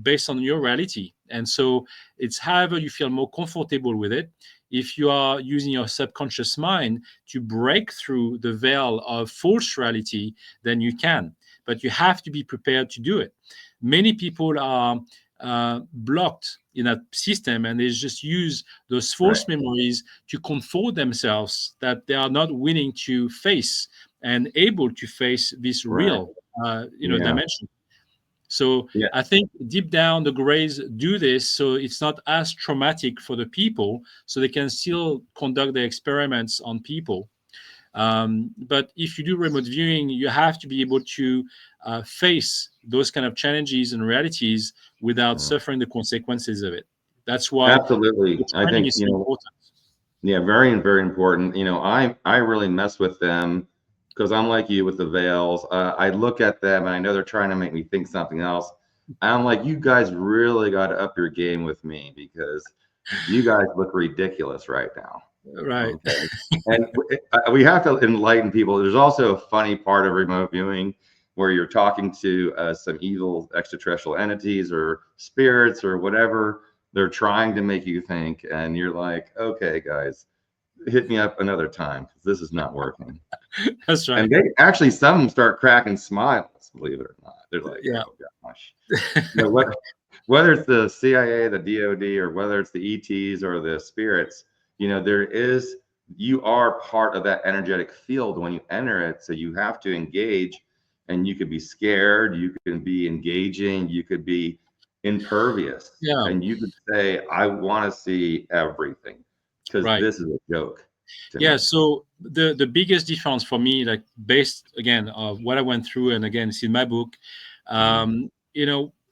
based on your reality. And so it's however you feel more comfortable with it. If you are using your subconscious mind to break through the veil of false reality, then you can. But you have to be prepared to do it. Many people are blocked in that system, and they just use those Right. false memories to comfort themselves that they are not willing to face and able to face this Right. real Yeah. dimension. So Yeah. I think deep down the Greys do this so it's not as traumatic for the people, so they can still conduct their experiments on people. But if you do remote viewing, you have to be able to face those kind of challenges and realities without suffering the consequences of it. That's why the Absolutely. I training think, is so important. yeah, very, very important. I really mess with them because I'm like you with the veils. I look at them and I know they're trying to make me think something else. I'm like, you guys really got to up your game with me because you guys look ridiculous right now. Right. Okay. And we have to enlighten people. There's also a funny part of remote viewing where you're talking to some evil extraterrestrial entities or spirits or whatever they're trying to make you think. And you're like, okay, guys, hit me up another time because this is not working. That's right. And they actually, some of them start cracking smiles, believe it or not. They're like, Yeah. oh gosh. Whether it's the CIA, the DOD, or whether it's the ETs or the spirits, you are part of that energetic field when you enter it. So you have to engage, and you could be scared, you can be engaging, you could be impervious, Yeah. and you could say, I want to see everything because Right. this is a joke to Yeah. me. So the biggest difference for me, like based again of what I went through, and again it's in my book,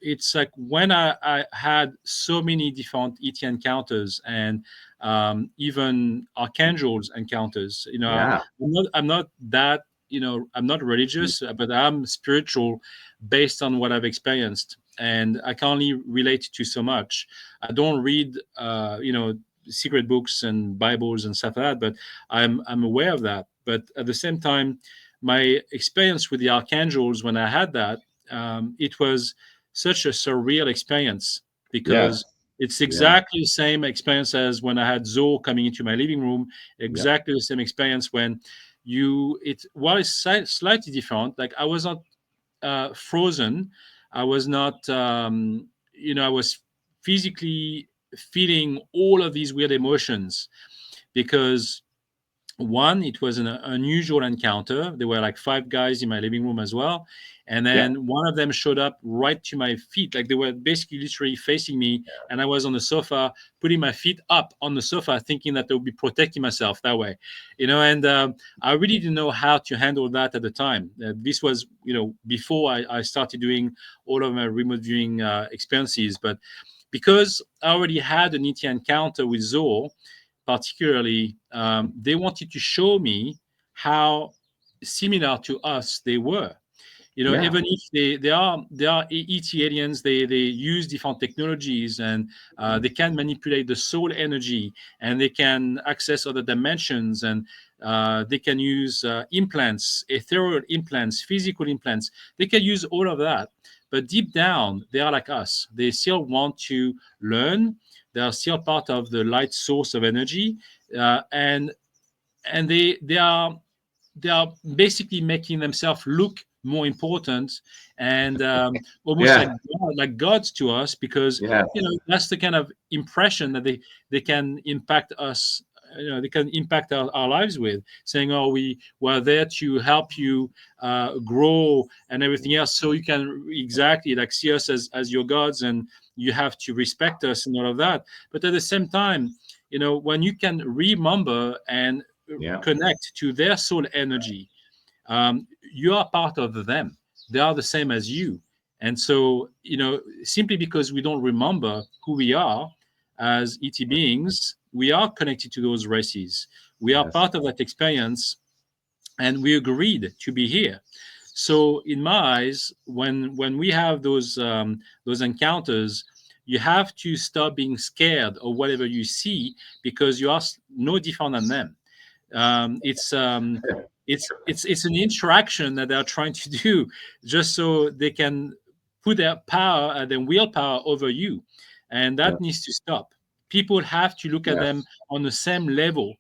it's like when I had so many different ET encounters and even archangels encounters. Yeah. I'm not that, I'm not religious, but I'm spiritual based on what I've experienced, and I can only relate to so much. I don't read, secret books and Bibles and stuff like that, but I'm aware of that. But at the same time, my experience with the archangels when I had that, it was such a surreal experience Yes. because it's Yeah. exactly the same experience as when I had Zoe coming into my living room. Yep. Exactly the same experience when while it's slightly different. Like I was not frozen. I was not, I was physically feeling all of these weird emotions because one, it was an unusual encounter. There were like five guys in my living room as well. And Yep. then one of them showed up right to my feet. Like they were basically literally facing me. And I was on the sofa, putting my feet up on the sofa, thinking that I would be protecting myself that way. And I really didn't know how to handle that at the time. This was, before I started doing all of my remote viewing experiences. But because I already had an ET encounter with Zoe, particularly, they wanted to show me how similar to us they were. Yeah. Even if they are ET aliens, they use different technologies, and they can manipulate the soul energy, and they can access other dimensions, and they can use implants, ethereal implants, physical implants. They can use all of that, but deep down, they are like us. They still want to learn. They are still part of the light source of energy, and they are basically making themselves look more important, and almost Yeah. like gods to us, because Yeah. that's the kind of impression that they can impact us. They can impact our lives with, saying, "Oh, we were there to help you grow and everything else, so you can exactly like see us as your gods, and you have to respect us and all of that." But at the same time, when you can remember and Yeah. connect to their soul energy, you are part of them. They are the same as you. And so, simply because we don't remember who we are as ET beings, we are connected to those races. We are Yes. part of that experience, and we agreed to be here. So, in my eyes, when we have those encounters, you have to stop being scared of whatever you see, because you are no different than them. It's an interaction that they're trying to do, just so they can put their power and their willpower over you, and Yeah. that needs to stop. People have to look at them Yes. on the same level,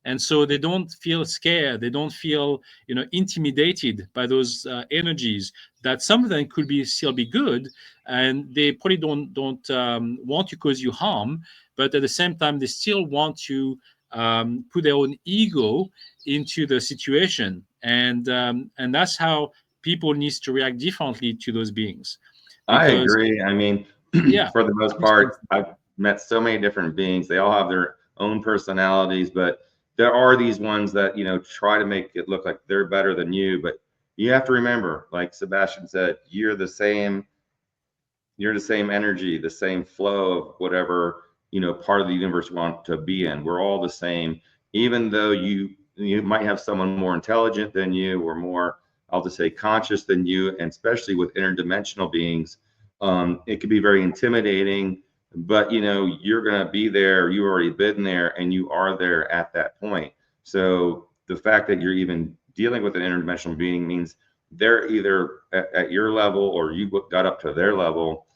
and so they don't feel scared, they don't feel intimidated by those energies, that some of them could be still be good, and they probably don't want to cause you harm, but at the same time they still want to put their own ego into the situation, and that's how people need to react differently to those beings, I because agree. I mean, yeah, for the most part, I've met so many different beings. They all have their own personalities, but there are these ones that, try to make it look like they're better than you. But you have to remember, like Sébastien said, you're the same energy, the same flow of whatever, part of the universe you want to be in. We're all the same, even though you might have someone more intelligent than you, or more, I'll just say, conscious than you. And especially with interdimensional beings, it could be very intimidating, but you're going to be there. You've already been there, and you are there at that point. So the fact that you're even dealing with an interdimensional being means they're either at your level, or you got up to their level.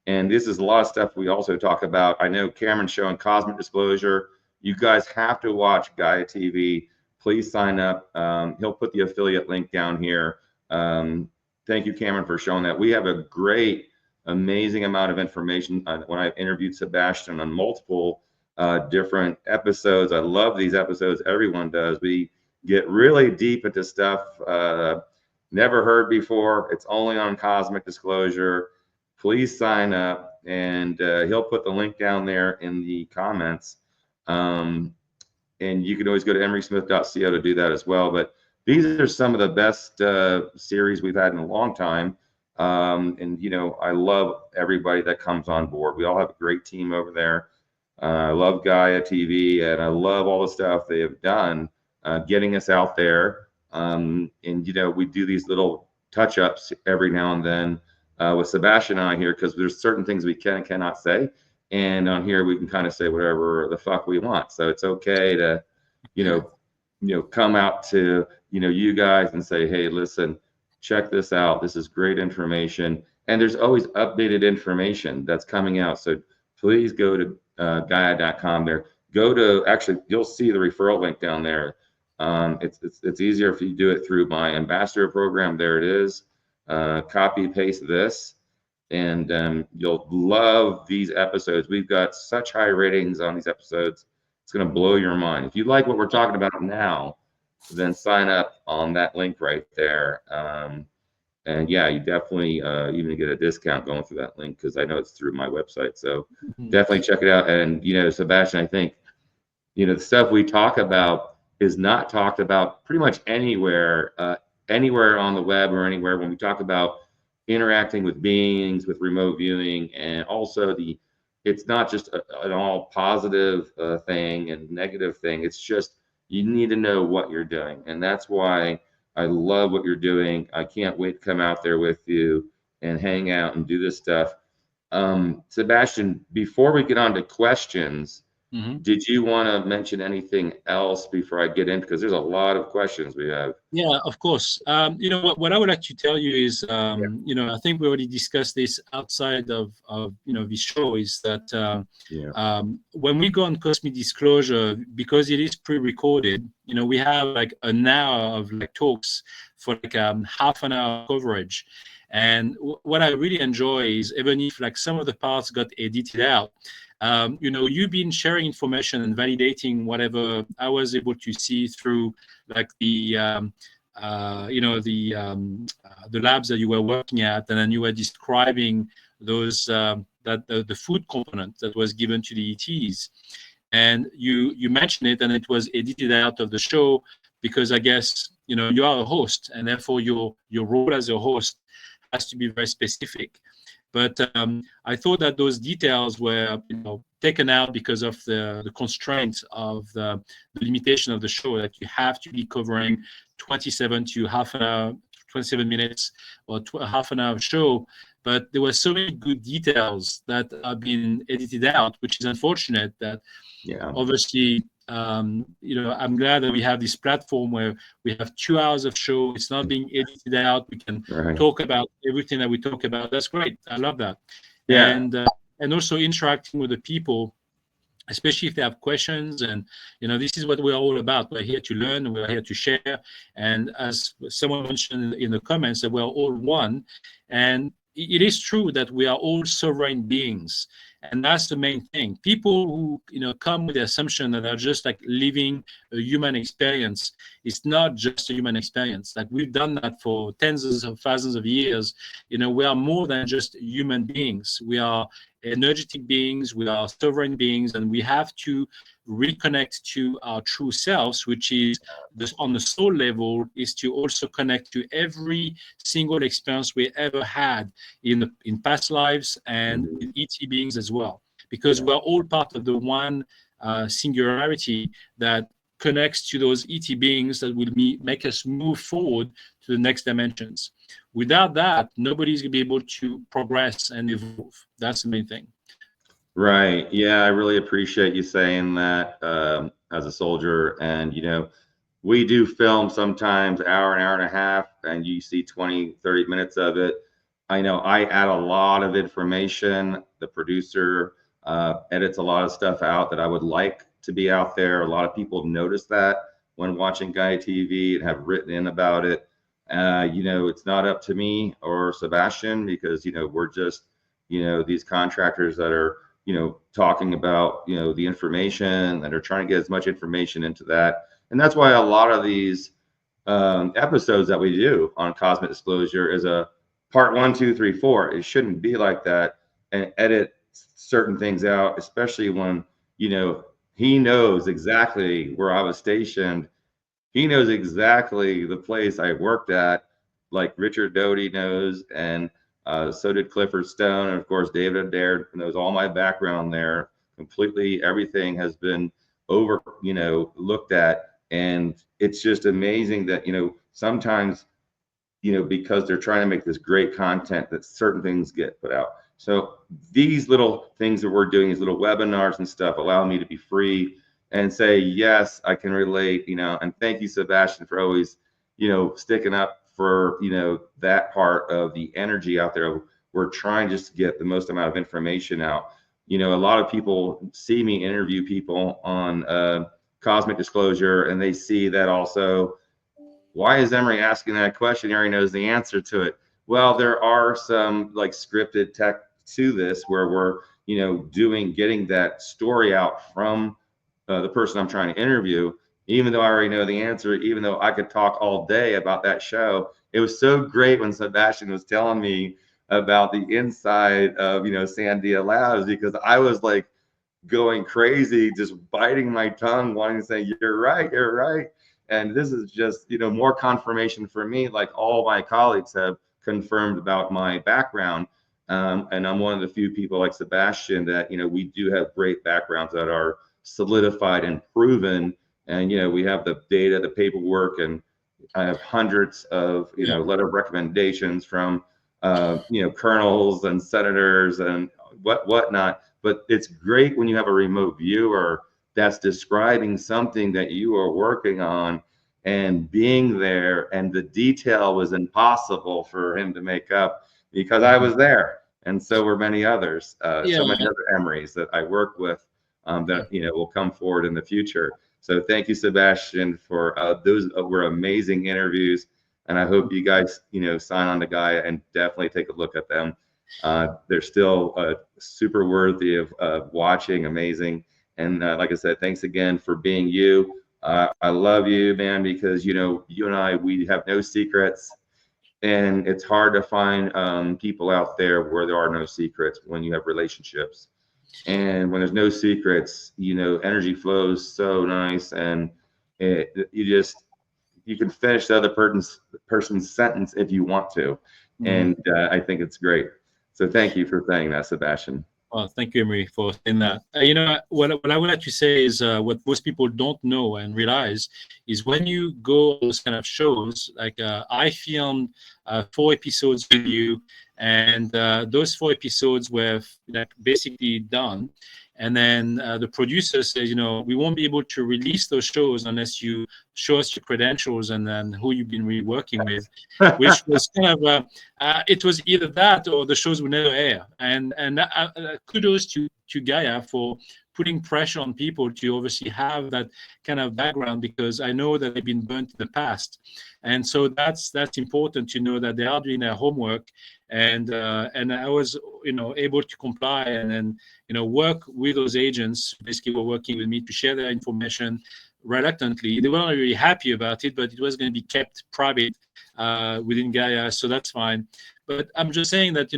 And this is a lot of stuff we also talk about. I know Cameron's showing Cosmic Disclosure. You guys have to watch Gaia TV. Please sign up. He'll put the affiliate link down here. Thank you, Cameron, for showing that. We have a great, amazing amount of information. When I've interviewed Sébastien on multiple different episodes, I love these episodes. Everyone does. We get really deep into stuff never heard before. It's only on Cosmic Disclosure. Please sign up, and he'll put the link down there in the comments. And you can always go to emerysmith.co to do that as well. But these are some of the best series we've had in a long time. And I love everybody that comes on board. We all have a great team over there. I love Gaia TV, and I love all the stuff they have done getting us out there. And we do these little touch-ups every now and then with Sébastien and I here, because there's certain things we can and cannot say, and on here we can kind of say whatever the fuck we want. So it's okay to come out to you guys and say, hey, listen, check this out, this is great information. And there's always updated information that's coming out, so please go to Gaia.com there. Go to, actually, you'll see the referral link down there. It's easier if you do it through my ambassador program. There it is. Copy paste this, and you'll love these episodes. We've got such high ratings on these episodes. It's going to blow your mind. If you like what we're talking about now, then sign up on that link right there. And yeah, you definitely even get a discount going through that link, because I know it's through my website. So definitely check it out. And Sébastien, I think the stuff we talk about is not talked about pretty much anywhere on the web or anywhere when we talk about interacting with beings, with remote viewing, and also the it's not just an all positive thing and negative thing. It's just you need to know what you're doing, and that's why I love what you're doing. I can't wait to come out there with you and hang out and do this stuff. Sébastien, before we get on to questions, did you want to mention anything else before I get in? Because there's a lot of questions we have. Yeah, of course. You know, what I would like to tell you is, you know, I think we already discussed this outside of you know, the show, is that when we go on Cosmic Disclosure, because it is pre-recorded, you know, we have like an hour of like talks for like half an hour coverage. And what I really enjoy is, even if like some of the parts got edited out, you know, you've been sharing information and validating whatever I was able to see through like the you know, the labs that you were working at, and then you were describing those that the food component that was given to the ETs, and you mentioned it, and it was edited out of the show because I guess, you know, you are a host, and therefore your role as a host has to be very specific. But I thought that those details were, you know, taken out because of the constraints of the limitation of the show, that you have to be covering 27 to half an hour, 27 minutes or half an hour show. But there were so many good details that have been edited out, which is unfortunate. That obviously, you know, I'm glad that we have this platform where we have 2 hours of show. It's not being edited out. We can talk about everything that we talk about. That's great. I love that. And also interacting with the people, especially if they have questions. And, you know, this is what we're all about. We're here to learn, and we're here to share. And as someone mentioned in the comments, that we're all one. And it is true that we are all sovereign beings. And that's the main thing. People who, you know, come with the assumption that they're just like living a human experience. It's not just a human experience. Like, we've done that for tens of thousands of years. You know, we are more than just human beings. We are energetic beings, we are sovereign beings, and we have to reconnect to our true selves, which is this, on the soul level, is to also connect to every single experience we ever had in past lives, and with ET beings as well, because we're all part of the one singularity that connects to those ET beings that will make us move forward to the next dimensions. Without that, nobody's going to be able to progress and evolve. That's the main thing. Right. Yeah, I really appreciate you saying that as a soldier. And, you know, we do film sometimes an hour and a half, and you see 20, 30 minutes of it. I know I add a lot of information. The producer edits a lot of stuff out that I would like to be out there. A lot of people notice that when watching Gaia TV and have written in about it. You know, it's not up to me or Sébastien, because, you know, we're just, you know, these contractors that are, you know, talking about, you know, the information, that are trying to get as much information into that. And that's why a lot of these episodes that we do on Cosmic Disclosure is a part 1, 2, 3, 4. It shouldn't be like that, and edit certain things out, especially when, you know, he knows exactly where I was stationed. He knows exactly the place I worked at, like Richard Doty knows, and so did Clifford Stone, and of course David Adair knows all my background there completely. Everything has been you know, looked at, and it's just amazing that, you know, sometimes, you know, because they're trying to make this great content, that certain things get put out. So these little things that we're doing, these little webinars and stuff, allow me to be free and say, yes, I can relate, you know. And thank you, Sébastien, for always, you know, sticking up for, you know, that part of the energy out there. We're trying just to get the most amount of information out. You know, a lot of people see me interview people on Cosmic Disclosure, and they see that also, why is Emery asking that question? He already knows the answer to it. Well, there are some like scripted tech to this, where we're, you know, getting that story out from the person I'm trying to interview, even though I already know the answer, even though I could talk all day about that show. It was so great when Sébastien was telling me about the inside of, you know, Sandia Labs, because I was like going crazy, just biting my tongue, wanting to say, you're right, you're right. And this is just, you know, more confirmation for me, like all my colleagues have confirmed about my background. And I'm one of the few people like Sébastien that, we do have great backgrounds that are solidified and proven. And, we have the data, the paperwork, and I have hundreds of, letter of recommendations from, colonels and senators and whatnot. But it's great when you have a remote viewer that's describing something that you are working on and being there, and the detail was impossible for him to make up because I was there, and so were many others, Yeah. so many other Emerys that I work with, that will come forward in the future. So thank you, Sébastien, for those were amazing interviews, and I hope you guys sign on to Gaia and definitely take a look at them. They're still super worthy of watching, amazing. And like I said, thanks again for being you. I love you, man, because you and I, we have no secrets, and it's hard to find people out there where there are no secrets when you have relationships. And when there's no secrets, energy flows so nice, and you can finish the other person's sentence if you want to, and I think it's great. So thank you for saying that, Sébastien. Well, thank you, Emery, for saying that. What I would like to say is what most people don't know and realize is when you go on those kind of shows, like I filmed 4 episodes with you, and those 4 episodes were like basically done. And then the producer says, we won't be able to release those shows unless you show us your credentials and then who you've been really working with, which was kind of, it was either that or the shows would never air. And kudos to Gaia for putting pressure on people to obviously have that kind of background, because I know that they've been burnt in the past. And so that's important to know that they are doing their homework. And I was, able to comply and then, work with those agents. Basically, were working with me to share their information reluctantly. They weren't really happy about it, but it was going to be kept private within Gaia, so that's fine. But I'm just saying that,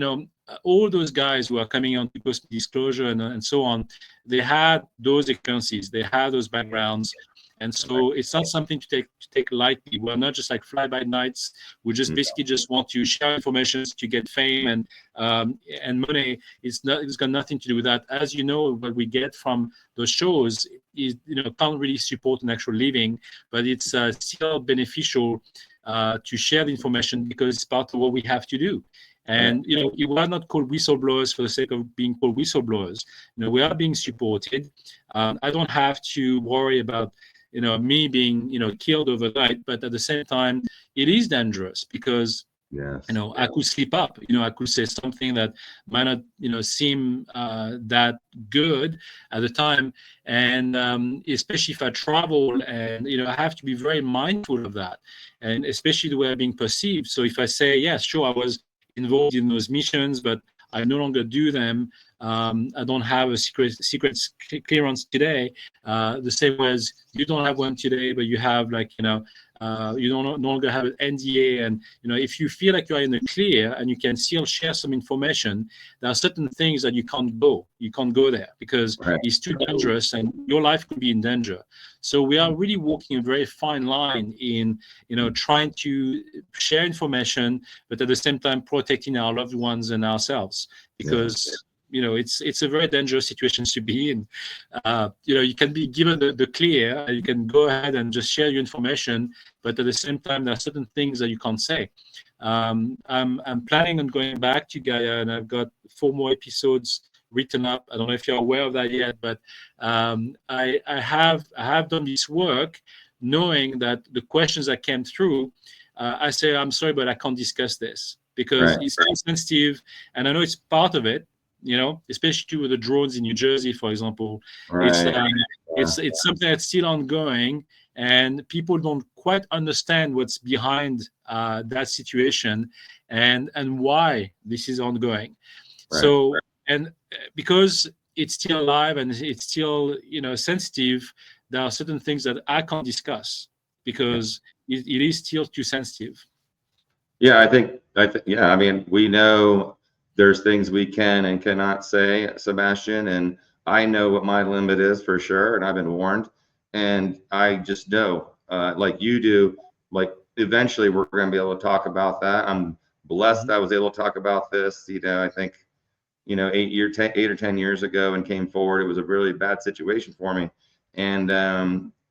all those guys who are coming on to post disclosure and so on, they had those experiences, they had those backgrounds. And so it's not something to take lightly. We're not just like fly-by-nights. We just basically just want to share information to get fame and money. It's got nothing to do with that. As you know, what we get from those shows is can't really support an actual living, but it's still beneficial to share the information because it's part of what we have to do. And we are not called whistleblowers for the sake of being called whistleblowers. We are being supported. I don't have to worry about me being killed overnight, but at the same time it is dangerous because I could slip up, I could say something that might not seem that good at the time, and especially if I travel, and I have to be very mindful of that, and especially the way I'm being perceived. So if I say, yes, sure, I was involved in those missions, but I no longer do them. I don't have a secret clearance today, the same way as you don't have one today, but you have you no longer have an NDA. And if you feel like you are in the clear and you can still share some information, there are certain things that you can't go there because it's too dangerous and your life could be in danger. So we are really walking a very fine line in trying to share information, but at the same time protecting our loved ones and ourselves, because it's a very dangerous situation to be in. You can be given the clear, you can go ahead and just share your information, but at the same time, there are certain things that you can't say. I'm planning on going back to Gaia, and I've got 4 more episodes written up. I don't know if you're aware of that yet, but I have done this work knowing that the questions that came through, I say, I'm sorry, but I can't discuss this because it's so sensitive, and I know it's part of it. Especially with the drones in New Jersey, for example, it's something that's still ongoing, and people don't quite understand what's behind that situation and why this is ongoing. So, and because it's still alive and it's still sensitive, there are certain things that I can't discuss because it is still too sensitive. Yeah, I think I mean, we know there's things we can and cannot say, Sébastien, and I know what my limit is for sure, and I've been warned, and I just know, like you do, like eventually we're going to be able to talk about that. I'm blessed I was able to talk about this. You know, I think, you know, 8 or 10 years ago, and came forward. It was a really bad situation for me, and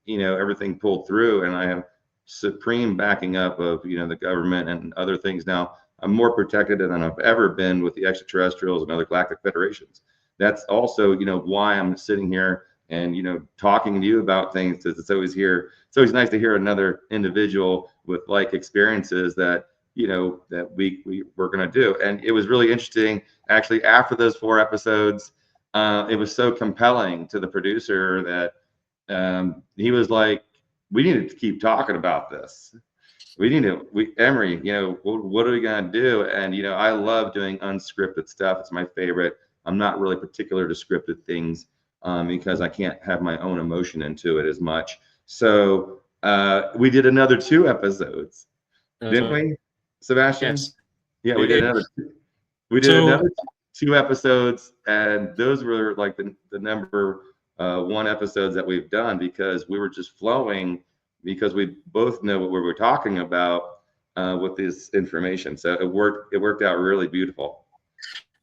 you know, everything pulled through, and I have supreme backing up of, you know, the government and other things. Now I'm more protected than I've ever been with the extraterrestrials and other galactic federations. That's also, you know, why I'm sitting here and, you know, talking to you about things, because it's always nice to hear another individual with like experiences that, you know, that we're going to do. And it was really interesting, actually, after those 4 episodes. It was so compelling to the producer that he was like, we need to keep talking about this. Emery, you know, what are we going to do? And, you know, I love doing unscripted stuff. It's my favorite. I'm not really particular to scripted things, because I can't have my own emotion into it as much. So we did another 2 episodes, didn't we, Sebastian? Yes. Yeah, we did another 2 episodes, and those were like the number 1 episodes that we've done, because we were just flowing, because we both know what we were talking about with this information. So it worked out really beautiful.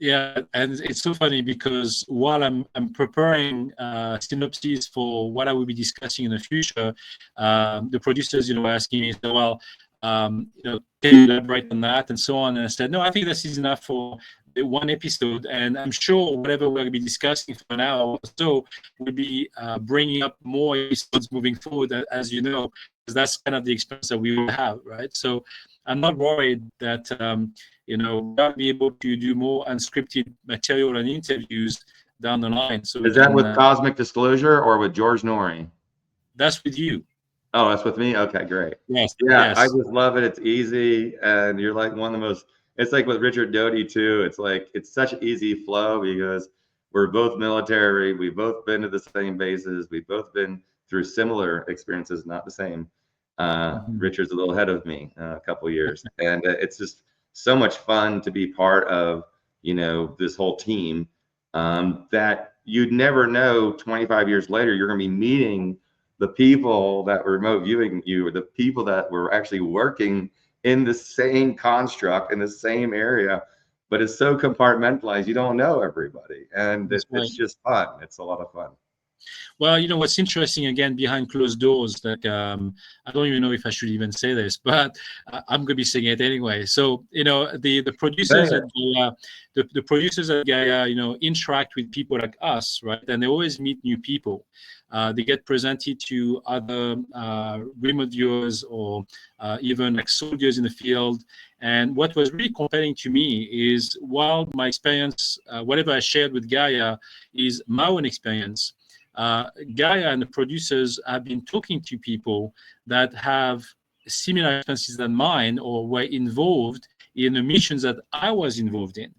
Yeah, and it's so funny because while I'm preparing synopses for what I will be discussing in the future, the producers, you know, were asking me, so, well, you know, can you elaborate on that and so on? And I said, no, I think this is enough for the 1 episode, and I'm sure whatever we're going to be discussing for an hour or so will be bringing up more episodes moving forward, as you know, because that's kind of the experience that we will have, right? So I'm not worried that you know, we'll be able to do more unscripted material and interviews down the line. So is that with Cosmic Disclosure or with George Norrie? That's with you. Oh, that's with me? Okay, great. Yes. Yeah, yes. I just love it. It's easy, and you're like one of the most, it's like with Richard Doty too. It's like, it's such an easy flow, because we're both military. We've both been to the same bases. We've both been through similar experiences, not the same. Richard's a little ahead of me, a couple years. And it's just so much fun to be part of, you know, this whole team, that you'd never know 25 years later, you're going to be meeting the people that were remote viewing you, or the people that were actually working in the same construct in the same area, but it's so compartmentalized, you don't know everybody, and it's just fun. It's a lot of fun. Well, you know, what's interesting, again, behind closed doors, that I don't even know if I should even say this, but I'm going to be saying it anyway. So, you know, the producers at Gaia, the producers at Gaia, you know, interact with people like us, right? And they always meet new people. They get presented to other remote viewers, or even like soldiers in the field. And what was really compelling to me is, while my experience, whatever I shared with Gaia is my own experience, Gaia and the producers have been talking to people that have similar experiences than mine, or were involved in the missions that I was involved in.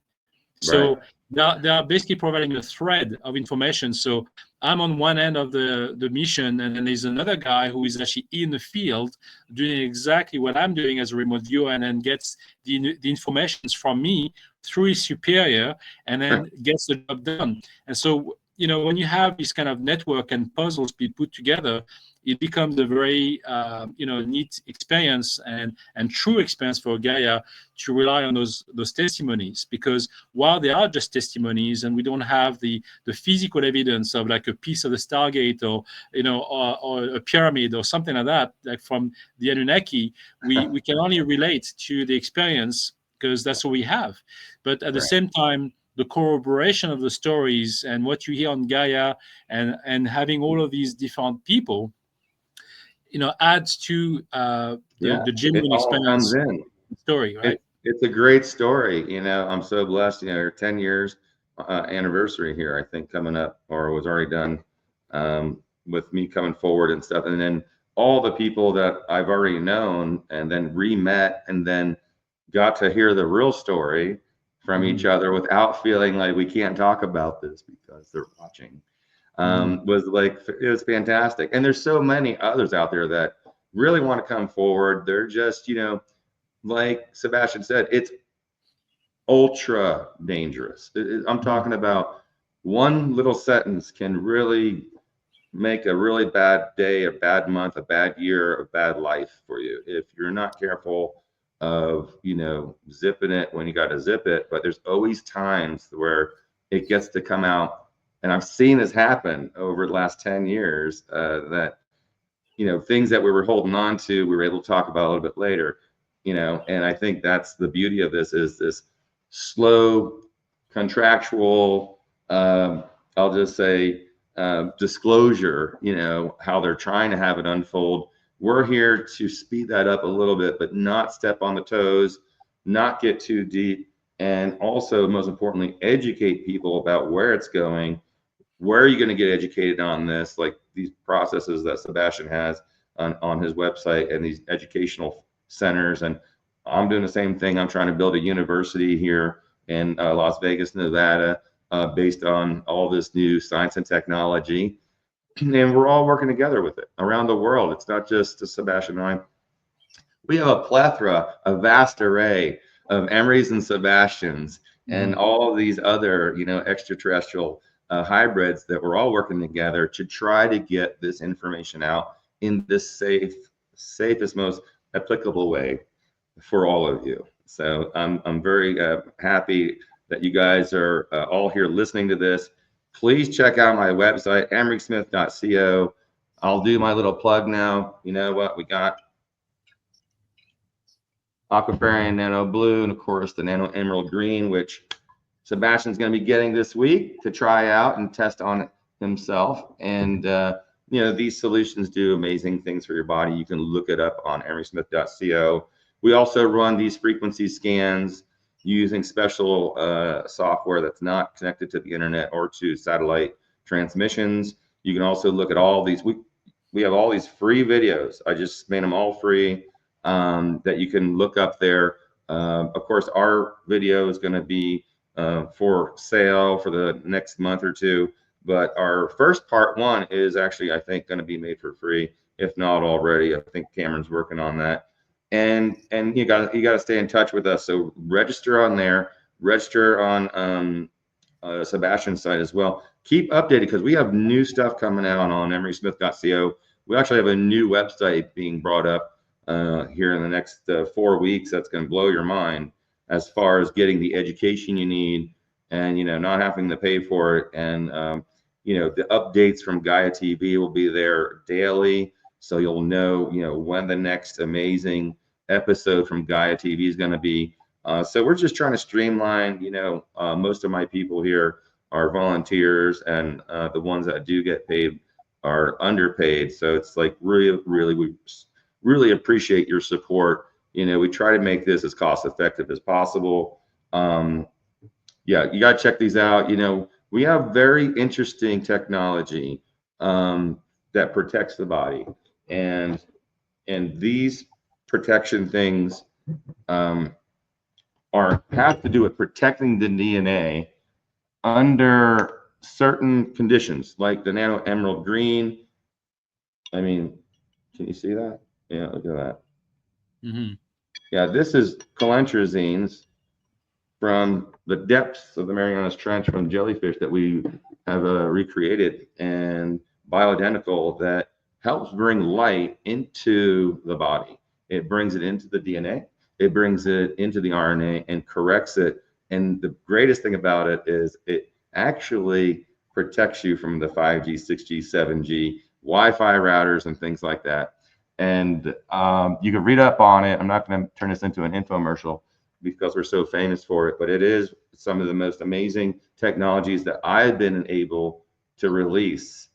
So they are basically providing a thread of information. So I'm on one end of the mission, and then there's another guy who is actually in the field doing exactly what I'm doing as a remote viewer, and then gets the information from me through his superior, and then gets the job done. And so, you know, when you have this kind of network and puzzles be put together, it becomes a very, you know, neat experience and true experience for Gaia to rely on those testimonies, because while they are just testimonies, and we don't have the physical evidence of like a piece of the Stargate, or, you know, or a pyramid or something like that, like from the Anunnaki, we can only relate to the experience, because that's what we have. But at the same time, the corroboration of the stories and what you hear on Gaia, and having all of these different people, you know, adds to the genuine experience. Comes in. Story, right? It's a great story. You know, I'm so blessed. You know, your 10 years anniversary here, I think, coming up, or was already done, with me coming forward and stuff. And then all the people that I've already known, and then re-met, and then got to hear the real story from each other without feeling like we can't talk about this because they're watching, was like, it was fantastic. And there's so many others out there that really want to come forward. They're just, you know, like Sebastian said, it's ultra dangerous. I'm talking about one little sentence can really make a really bad day, a bad month, a bad year, a bad life for you if you're not careful of, you know, zipping it when you got to zip it, but there's always times where it gets to come out. And I've seen this happen over the last 10 years, that, you know, things that we were holding on to, we were able to talk about a little bit later, you know. And I think that's the beauty of this, is this slow contractual, I'll just say, disclosure, you know, how they're trying to have it unfold. We're here to speed that up a little bit, but not step on the toes, not get too deep, and also, most importantly, educate people about where it's going. Where are you going to get educated on this? Like these processes that Sébastien has on his website, and these educational centers. And I'm doing the same thing. I'm trying to build a university here in Las Vegas, Nevada, based on all this new science and technology. And we're all working together with it around the world. It's not just Sébastien and I. We have a plethora, a vast array of Emerys and Sébastians, and all of these other, you know, extraterrestrial hybrids that we're all working together to try to get this information out in the safest, most applicable way for all of you. So I'm very happy that you guys are all here listening to this. Please check out my website, emerysmith.co. I'll do my little plug now. You know what? We got Aquafarian Nano Blue, and of course the Nano Emerald Green, which Sébastien's going to be getting this week to try out and test on it himself. And you know, these solutions do amazing things for your body. You can look it up on emerysmith.co. We also run these frequency scans using special software that's not connected to the internet or to satellite transmissions. You can also look at all these. We have all these free videos. I just made them all free, that you can look up there. Of course, our video is going to be for sale for the next month or two, but our first part one is actually, I think, going to be made for free, if not already. I think Cameron's working on that. And you got to stay in touch with us. So register on there, register on Sébastien's site as well. Keep updated, because we have new stuff coming out on emerysmith.co. We actually have a new website being brought up here in the next 4 weeks. That's going to blow your mind, as far as getting the education you need, and, you know, not having to pay for it. And you know, the updates from Gaia TV will be there daily, so you'll know, you know, when the next amazing episode from Gaia TV is going to be. So we're just trying to streamline. You know, most of my people here are volunteers, and the ones that do get paid are underpaid. So it's like we really appreciate your support. You know, we try to make this as cost effective as possible. Yeah, you got to check these out. You know, we have very interesting technology that protects the body, and these protection things have to do with protecting the DNA under certain conditions, like the Nano Emerald Green. I mean, can you see that? Yeah, look at that. Yeah, this is calentrazines from the depths of the Marianas Trench, from jellyfish that we have recreated, and bioidentical, that helps bring light into the body. It brings it into the DNA, it brings it into the RNA and corrects it. And the greatest thing about it is it actually protects you from the 5G, 6G, 7G, Wi-Fi routers and things like that. And you can read up on it. I'm not going to turn this into an infomercial because we're so famous for it, but it is some of the most amazing technologies that I've been able to release,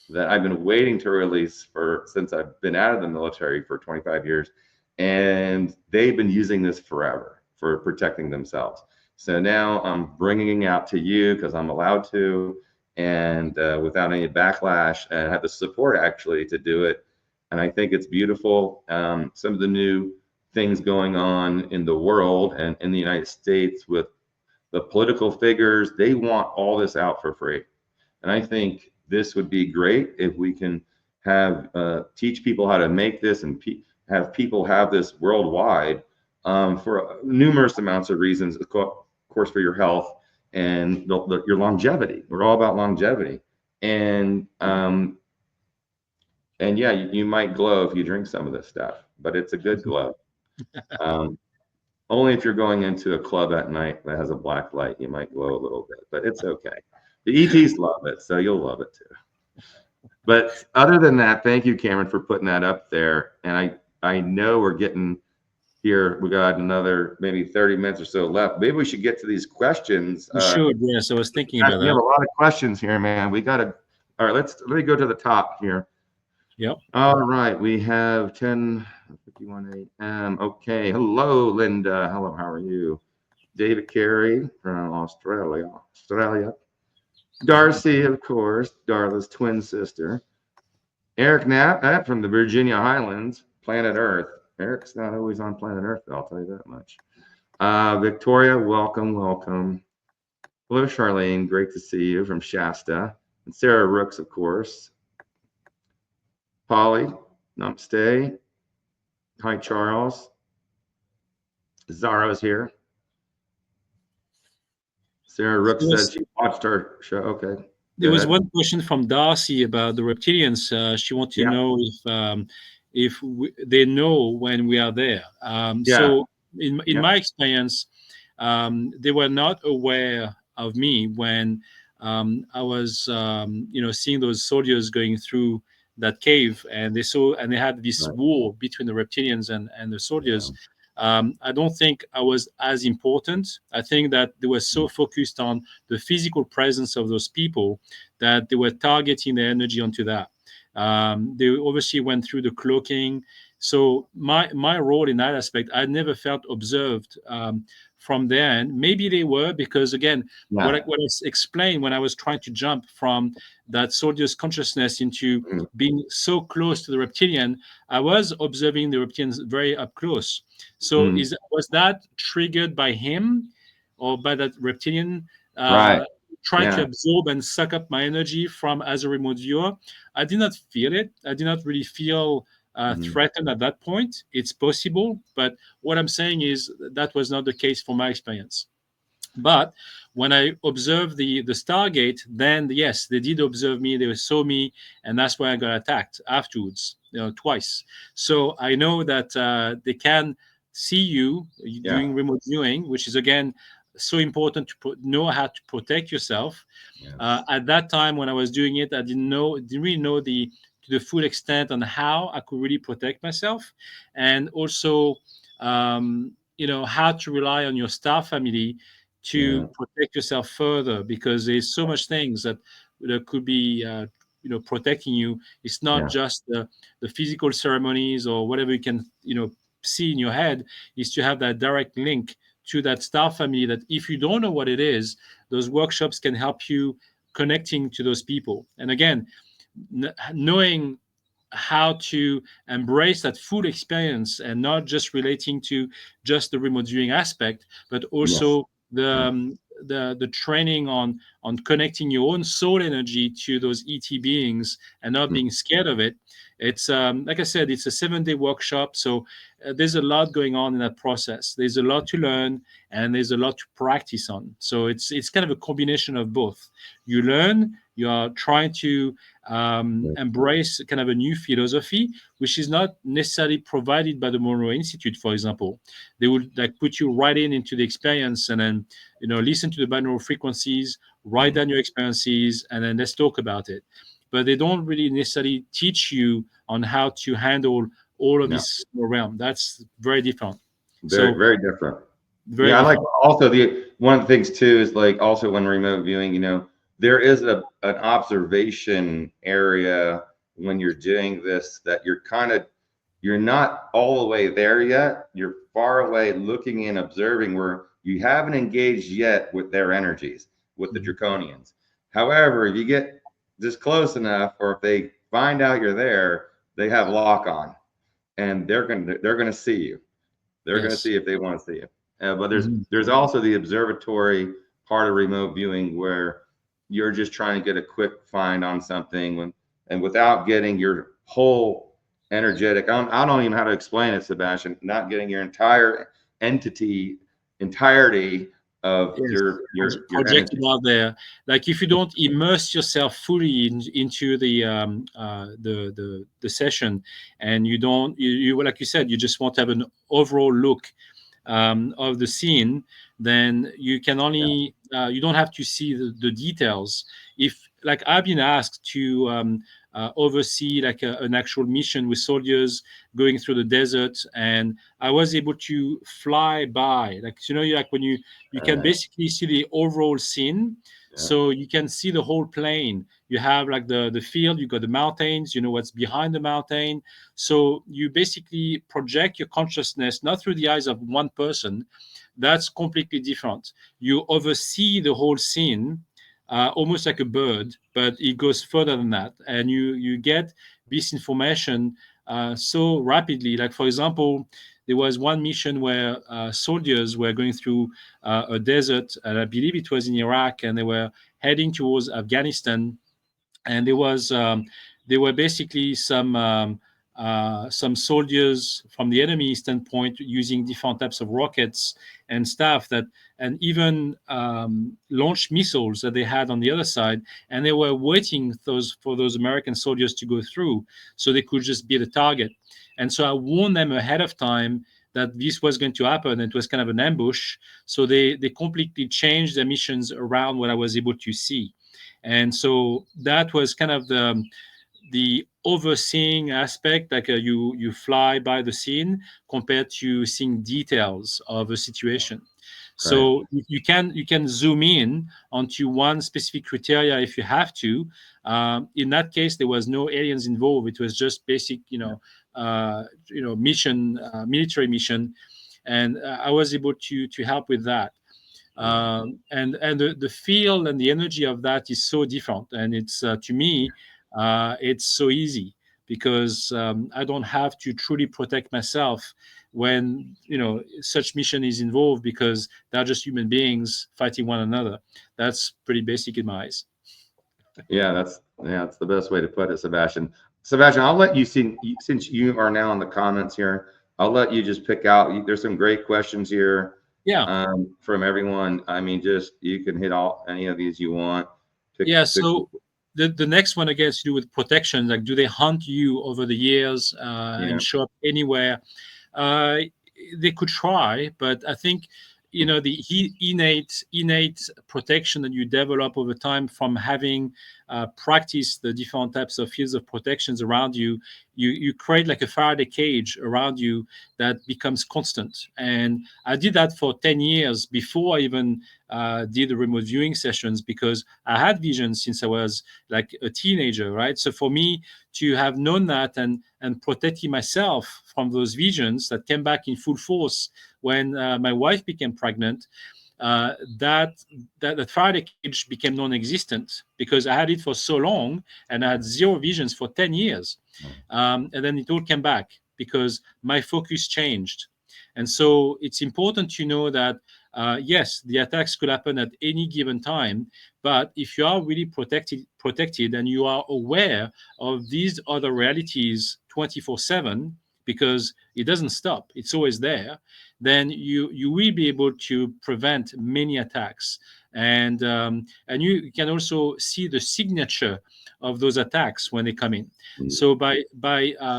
that I've been waiting to release since I've been out of the military for 25 years. And they've been using this forever for protecting themselves. So now I'm bringing it out to you because I'm allowed to, and without any backlash, and I have the support actually to do it. And I think it's beautiful. Some of the new things going on in the world and in the United States with the political figures, they want all this out for free. And I think this would be great if we can have teach people how to make this, and have people have this worldwide for numerous amounts of reasons. Of course, for your health and your longevity. We're all about longevity. And yeah, you might glow if you drink some of this stuff, but it's a good glow. Only if you're going into a club at night that has a black light, you might glow a little bit, but it's okay. The ETs love it, so you'll love it too. But other than that, thank you, Cameron, for putting that up there. And I know we're getting here. We got another maybe 30 minutes or so left. Maybe we should get to these questions. Sure. Yes, I was thinking about We have that. a lot of questions here, man. We got to. All right, let me go to the top here. Yep. All right, we have 10:51 a.m. Okay. Hello, Linda. Hello, how are you? David Carey from Australia. Darcy, of course, Darla's twin sister. Eric Knapp from the Virginia Highlands, planet Earth. Eric's not always on planet Earth, I'll tell you that much. Victoria, welcome. Hello, Charlene. Great to see you from Shasta. And Sarah Rooks, of course. Polly, namaste. Hi, Charles. Zara's here. Sarah Rooks said she watched our show. Okay. There was one question from Darcy about the reptilians. She wanted to know if they know when we are there. So in my experience, they were not aware of me when I was, seeing those soldiers going through that cave, and they had this war between the reptilians and the soldiers. I don't think I was as important. I think that they were so focused on the physical presence of those people that they were targeting their energy onto that. They obviously went through the cloaking. So my role in that aspect, I never felt observed from their end. Maybe they were, because again, what I explained when I was trying to jump from that soldier's consciousness into being so close to the reptilian, I was observing the reptilians very up close. So was that triggered by him or by that reptilian trying to absorb and suck up my energy from as a remote viewer? I did not feel it. I did not really feel threatened at that point. It's possible, but what I'm saying is that was not the case for my experience. But when I observed the Stargate, then yes, they did observe me. They saw me, and that's why I got attacked afterwards, twice. So I know that they can see you doing remote viewing, which is again so important to know how to protect yourself. At that time when I was doing it, I didn't really know to the full extent on how I could really protect myself, and also how to rely on your star family to protect yourself further, because there's so much things that could be protecting you. It's not just the physical ceremonies or whatever you can see in your head. Is to have that direct link to that star family, that if you don't know what it is, those workshops can help you connecting to those people. And again, knowing how to embrace that full experience and not just relating to just the remote viewing aspect, but also the training on connecting your own soul energy to those ET beings and not being scared of it. It's like I said, it's a 7-day workshop, so there's a lot going on in that process. There's a lot to learn and there's a lot to practice on. So it's kind of a combination of both. You learn, you are trying to embrace kind of a new philosophy, which is not necessarily provided by the Monroe Institute, for example. They would put you right into the experience and then listen to the binaural frequencies, write down your experiences, and then let's talk about it. But they don't really necessarily teach you on how to handle all of this realm. That's very different. Very different. Very different. I like also one of the things too is also when remote viewing, there is an observation area when you're doing this that you're not all the way there yet. You're far away looking and observing where you haven't engaged yet with their energies, with the draconians. However, if you get just close enough, or if they find out you're there, they have lock on, and they're gonna see you. They're gonna see if they want to see you. But there's also the observatory part of remote viewing where you're just trying to get a quick find on something and without getting your whole energetic. I don't even know how to explain it, Sebastian. Not getting your entire entirety of your projected out there. Like if you don't immerse yourself fully into the session, and you don't, you like you said, you just want to have an overall look of the scene, then you can only you don't have to see the details. If like I've been asked to oversee like an actual mission with soldiers going through the desert, and I was able to fly by, like like when you can basically see the overall scene. So you can see the whole plane. You have like the field, you got the mountains, you know what's behind the mountain. So you basically project your consciousness not through the eyes of one person. That's completely different. You oversee the whole scene, almost like a bird, but it goes further than that, and you get this information so rapidly. Like for example, there was one mission where soldiers were going through a desert, and I believe it was in Iraq, and they were heading towards Afghanistan, and there were basically some soldiers from the enemy standpoint using different types of rockets and stuff that, and even launch missiles that they had on the other side, and they were waiting for those American soldiers to go through so they could just be the target. And so I warned them ahead of time that this was going to happen. It was kind of an ambush, so they completely changed their missions around what I was able to see. And so that was kind of the overseeing aspect, like you fly by the scene compared to seeing details of a situation. So you can zoom in onto one specific criteria if you have to. In that case, there was no aliens involved. It was just basic, mission, military mission, and I was able to help with that. And the feel and the energy of that is so different, and it's to me it's so easy because I don't have to truly protect myself when such mission is involved, because they're just human beings fighting one another. That's pretty basic in my eyes. That's the best way to put it, Sebastian. Sebastian, I'll let you see, since you are now in the comments here, I'll let you just pick out. There's some great questions here. From everyone. I mean, just you can hit all any of these you want. So the next one again has to do with protection. Like, do they hunt you over the years and show up anywhere? They could try, but I think the innate protection that you develop over time from having practiced the different types of fields of protections around you, you create like a Faraday cage around you that becomes constant. And I did that for 10 years before I even did the remote viewing sessions, because I had visions since I was like a teenager, right? So for me to have known that and protecting myself from those visions that came back in full force when my wife became pregnant, that Faraday cage became non-existent because I had it for so long and I had zero visions for 10 years. And then it all came back because my focus changed. And so it's important to know that, yes, the attacks could happen at any given time, but if you are really protected and you are aware of these other realities 24/7, because it doesn't stop, it's always there, then you will be able to prevent many attacks. And you can also see the signature of those attacks when they come in. So by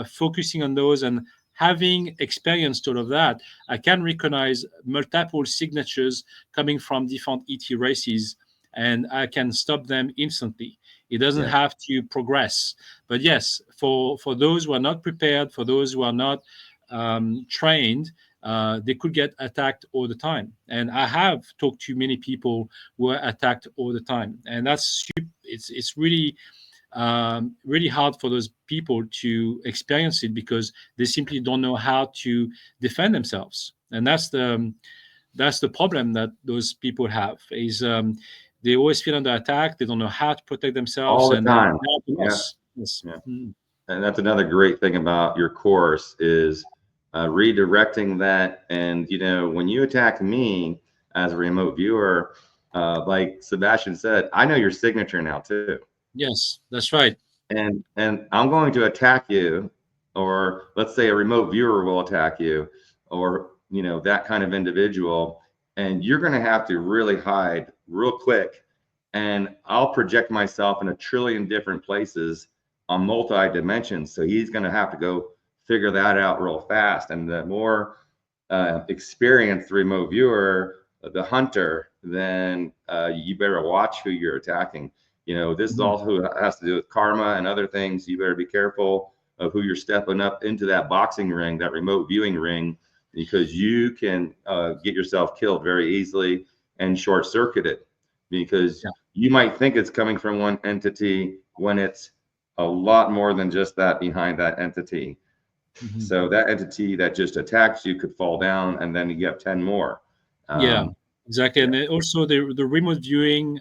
focusing on those and having experienced all of that, I can recognize multiple signatures coming from different ET races, and I can stop them instantly. It doesn't have to progress. But yes, for those who are not prepared, for those who are not trained, they could get attacked all the time. And I have talked to many people who are attacked all the time, and it's really really hard for those people to experience it because they simply don't know how to defend themselves. And that's the problem that those people have, is they always feel under attack. They don't know how to protect themselves all the time. Yes. And that's another great thing about your course is redirecting that. And when you attack me as a remote viewer, like Sebastian said, I know your signature now too. Yes, that's right. And I'm going to attack you, or let's say a remote viewer will attack you, or that kind of individual, and you're going to have to really hide real quick. And I'll project myself in a trillion different places on multi dimensions. So he's going to have to go figure that out real fast. And the more experienced remote viewer, the hunter, then you better watch who you're attacking. You know, this is all who has to do with karma and other things. You better be careful of who you're stepping up into that boxing ring, that remote viewing ring, because you can get yourself killed very easily and short circuit it, because you might think it's coming from one entity when it's a lot more than just that behind that entity. So that entity that just attacks you could fall down, and then you have 10 more. Yeah, exactly. Yeah. And then also the remote viewing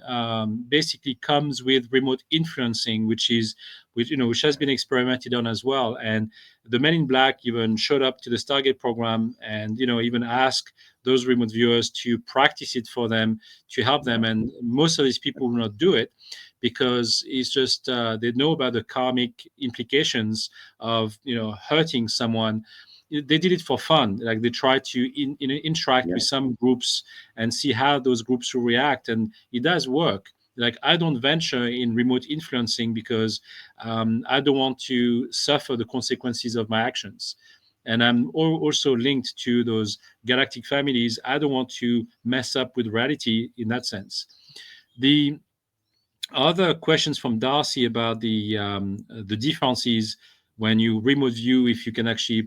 basically comes with remote influencing, which has been experimented on as well. And the Men in Black even showed up to the Stargate program and even asked those remote viewers to practice it for them to help them. And most of these people will not do it because it's just they know about the karmic implications of hurting someone. They did it for fun. Like they try to interact with some groups and see how those groups will react, and it does work. Like I don't venture in remote influencing because I don't want to suffer the consequences of my actions. And I'm also linked to those galactic families. I don't want to mess up with reality in that sense. The other questions from Darcy about the differences when you remote view, if you can actually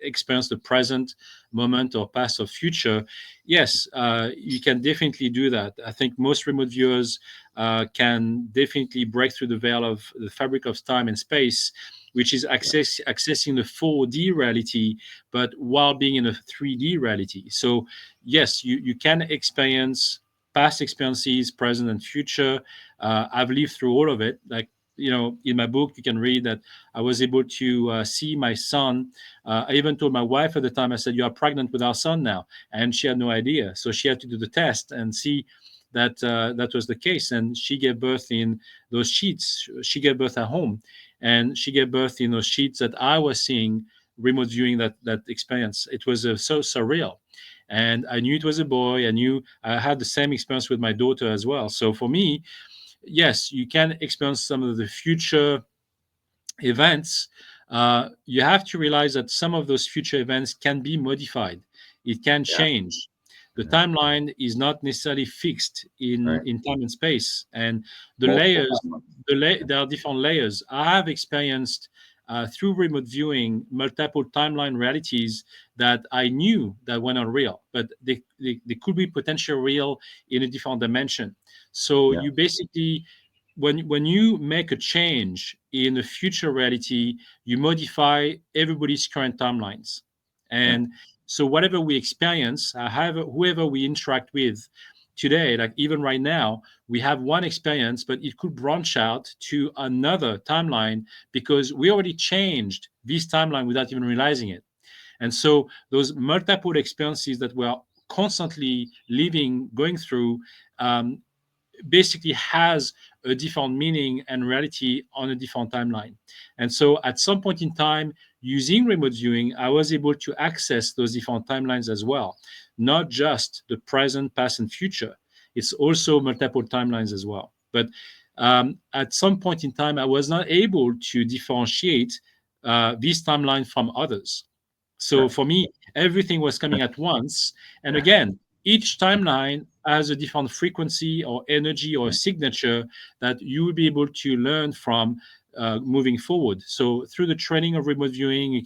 experience the present moment or past or future. Yes, you can definitely do that. I think most remote viewers can definitely break through the veil of the fabric of time and space, which is accessing the 4D reality, but while being in a 3D reality. So yes, you can experience past experiences, present and future. I've lived through all of it. Like, in my book, you can read that I was able to see my son. I even told my wife at the time, I said, "You are pregnant with our son now." And she had no idea. So she had to do the test and see that that was the case. And she gave birth in those sheets. She gave birth at home. And she gave birth in those sheets that I was seeing, remote viewing that experience. It was so surreal. And I knew it was a boy. I knew I had the same experience with my daughter as well. So for me, yes, you can experience some of the future events. You have to realize that some of those future events can be modified. It can change. The timeline is not necessarily fixed in time and space, and the layers. There are different layers. I have experienced through remote viewing multiple timeline realities that I knew that were not real, but they could be potentially real in a different dimension. So you basically, when you make a change in a future reality, you modify everybody's current timelines. And so whatever we experience, whoever we interact with today, like even right now, we have one experience, but it could branch out to another timeline because we already changed this timeline without even realizing it. And so those multiple experiences that we're constantly living, going through, basically has a different meaning and reality on a different timeline. And so at some point in time, using remote viewing, I was able to access those different timelines as well, not just the present, past, and future. It's also multiple timelines as well. But at some point in time, I was not able to differentiate this timeline from others. So for me, everything was coming at once. And again, each timeline has a different frequency or energy or signature that you will be able to learn from moving forward. So through the training of remote viewing, you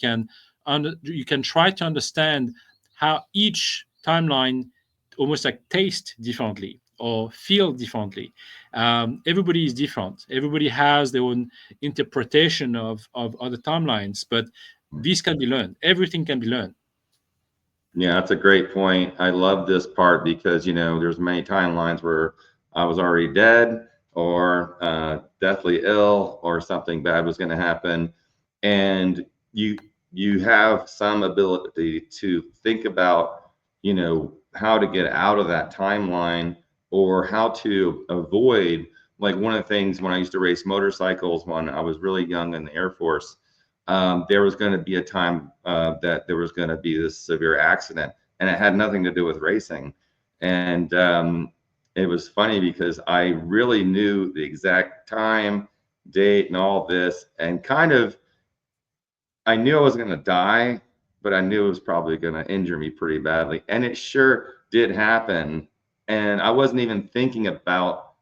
can try to understand how each timeline almost like taste differently or feel differently. Everybody is different. Everybody has their own interpretation of other timelines, but this can be learned. Everything can be learned. Yeah, that's a great point. I love this part because, there's many timelines where I was already dead or deathly ill or something bad was going to happen. And you have some ability to think about, how to get out of that timeline or how to avoid, like one of the things when I used to race motorcycles when I was really young in the Air Force, there was going to be a time that there was going to be this severe accident, and it had nothing to do with racing. And it was funny because I really knew the exact time, date, and all this, and kind of I knew I was going to die, but I knew it was probably going to injure me pretty badly. And it sure did happen. And I wasn't even thinking about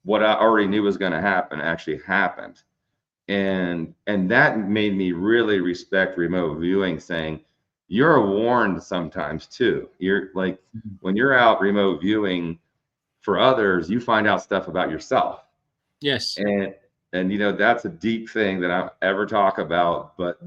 what I already knew was going to happen actually happened. And that made me really respect remote viewing, saying, you're warned sometimes too. You're like, when you're out remote viewing for others, you find out stuff about yourself. Yes. And you know, that's a deep thing that I ever talk about. But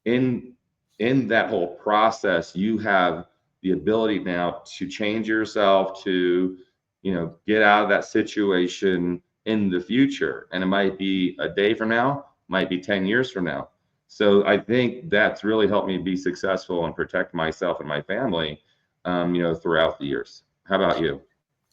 in that whole process, you have the ability now to change yourself, to, you know, get out of that situation in the future. And it might be a day from now, might be 10 years from now. So I think that's really helped me be successful and protect myself and my family, you know, throughout the years. How about you?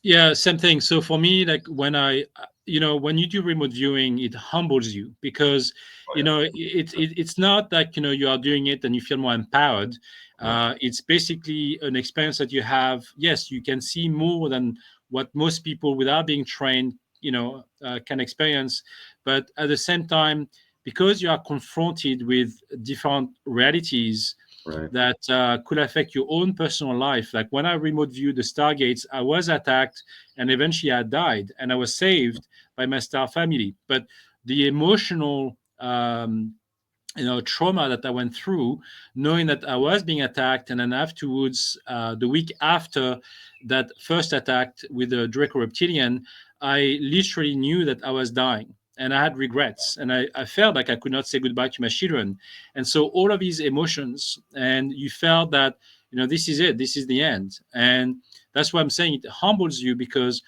Yeah, same thing. So for me, like when when you do remote viewing, it humbles you because, Oh, yeah. it's not like, you are doing it and you feel more empowered. Yeah. It's basically an experience that you have. Yes, you can see more than what most people without being trained, can experience. But at the same time, because you are confronted with different realities Right. that could affect your own personal life. Like when I remote viewed the Stargates, I was attacked and eventually I died, and I was saved by my Star family. But the emotional, trauma that I went through, knowing that I was being attacked, and then afterwards, the week after that first attack with the Draco reptilian, I literally knew that I was dying. And I had regrets, and I felt like I could not say goodbye to my children. And so all of these emotions, and you felt that, this is it, this is the end. And that's why I'm saying it humbles you, because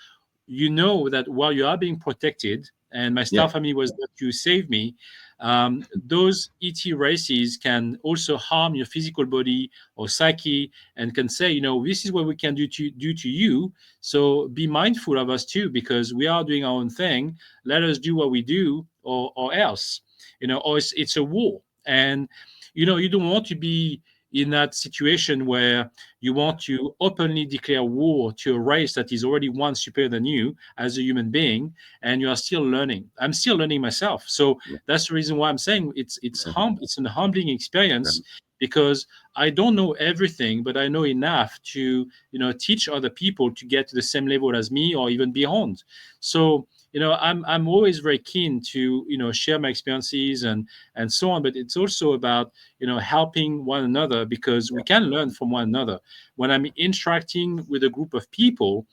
you know that while you are being protected, and my Yeah. Star family was there to save me, those ET races can also harm your physical body or psyche, and can say, this is what we can do to you. So be mindful of us too, because we are doing our own thing. Let us do what we do, or else, or it's a war. And you don't want to be in that situation where you want to openly declare war to a race that is already one superior than you as a human being, and you are still learning. I'm still learning myself. So Yeah. that's the reason why I'm saying it's an humbling experience, Yeah. because I don't know everything, but I know enough to teach other people to get to the same level as me, or even beyond. So I'm always very keen to share my experiences and so on. But it's also about helping one another, because we can learn from one another. When I'm interacting with a group of people,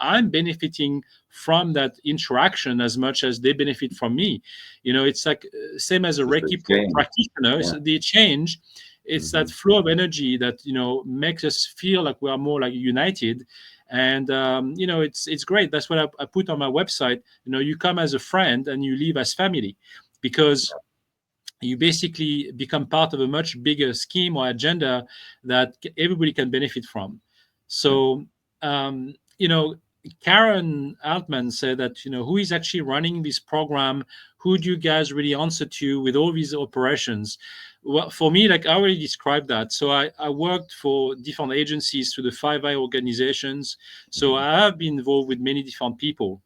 I'm benefiting from that interaction as much as they benefit from me. It's like same as a It's Reiki the exchange. practitioner. Yeah. It's the change. It's that flow of energy that makes us feel like we are more like united. And it's great. That's what I put on my website. You come as a friend and you leave as family, because you basically become part of a much bigger scheme or agenda that everybody can benefit from. So, Karen Altman said that, who is actually running this program? Who do you guys really answer to with all these operations? Well, for me, like I already described that. So I worked for different agencies through the 5I organizations. So I have been involved with many different people.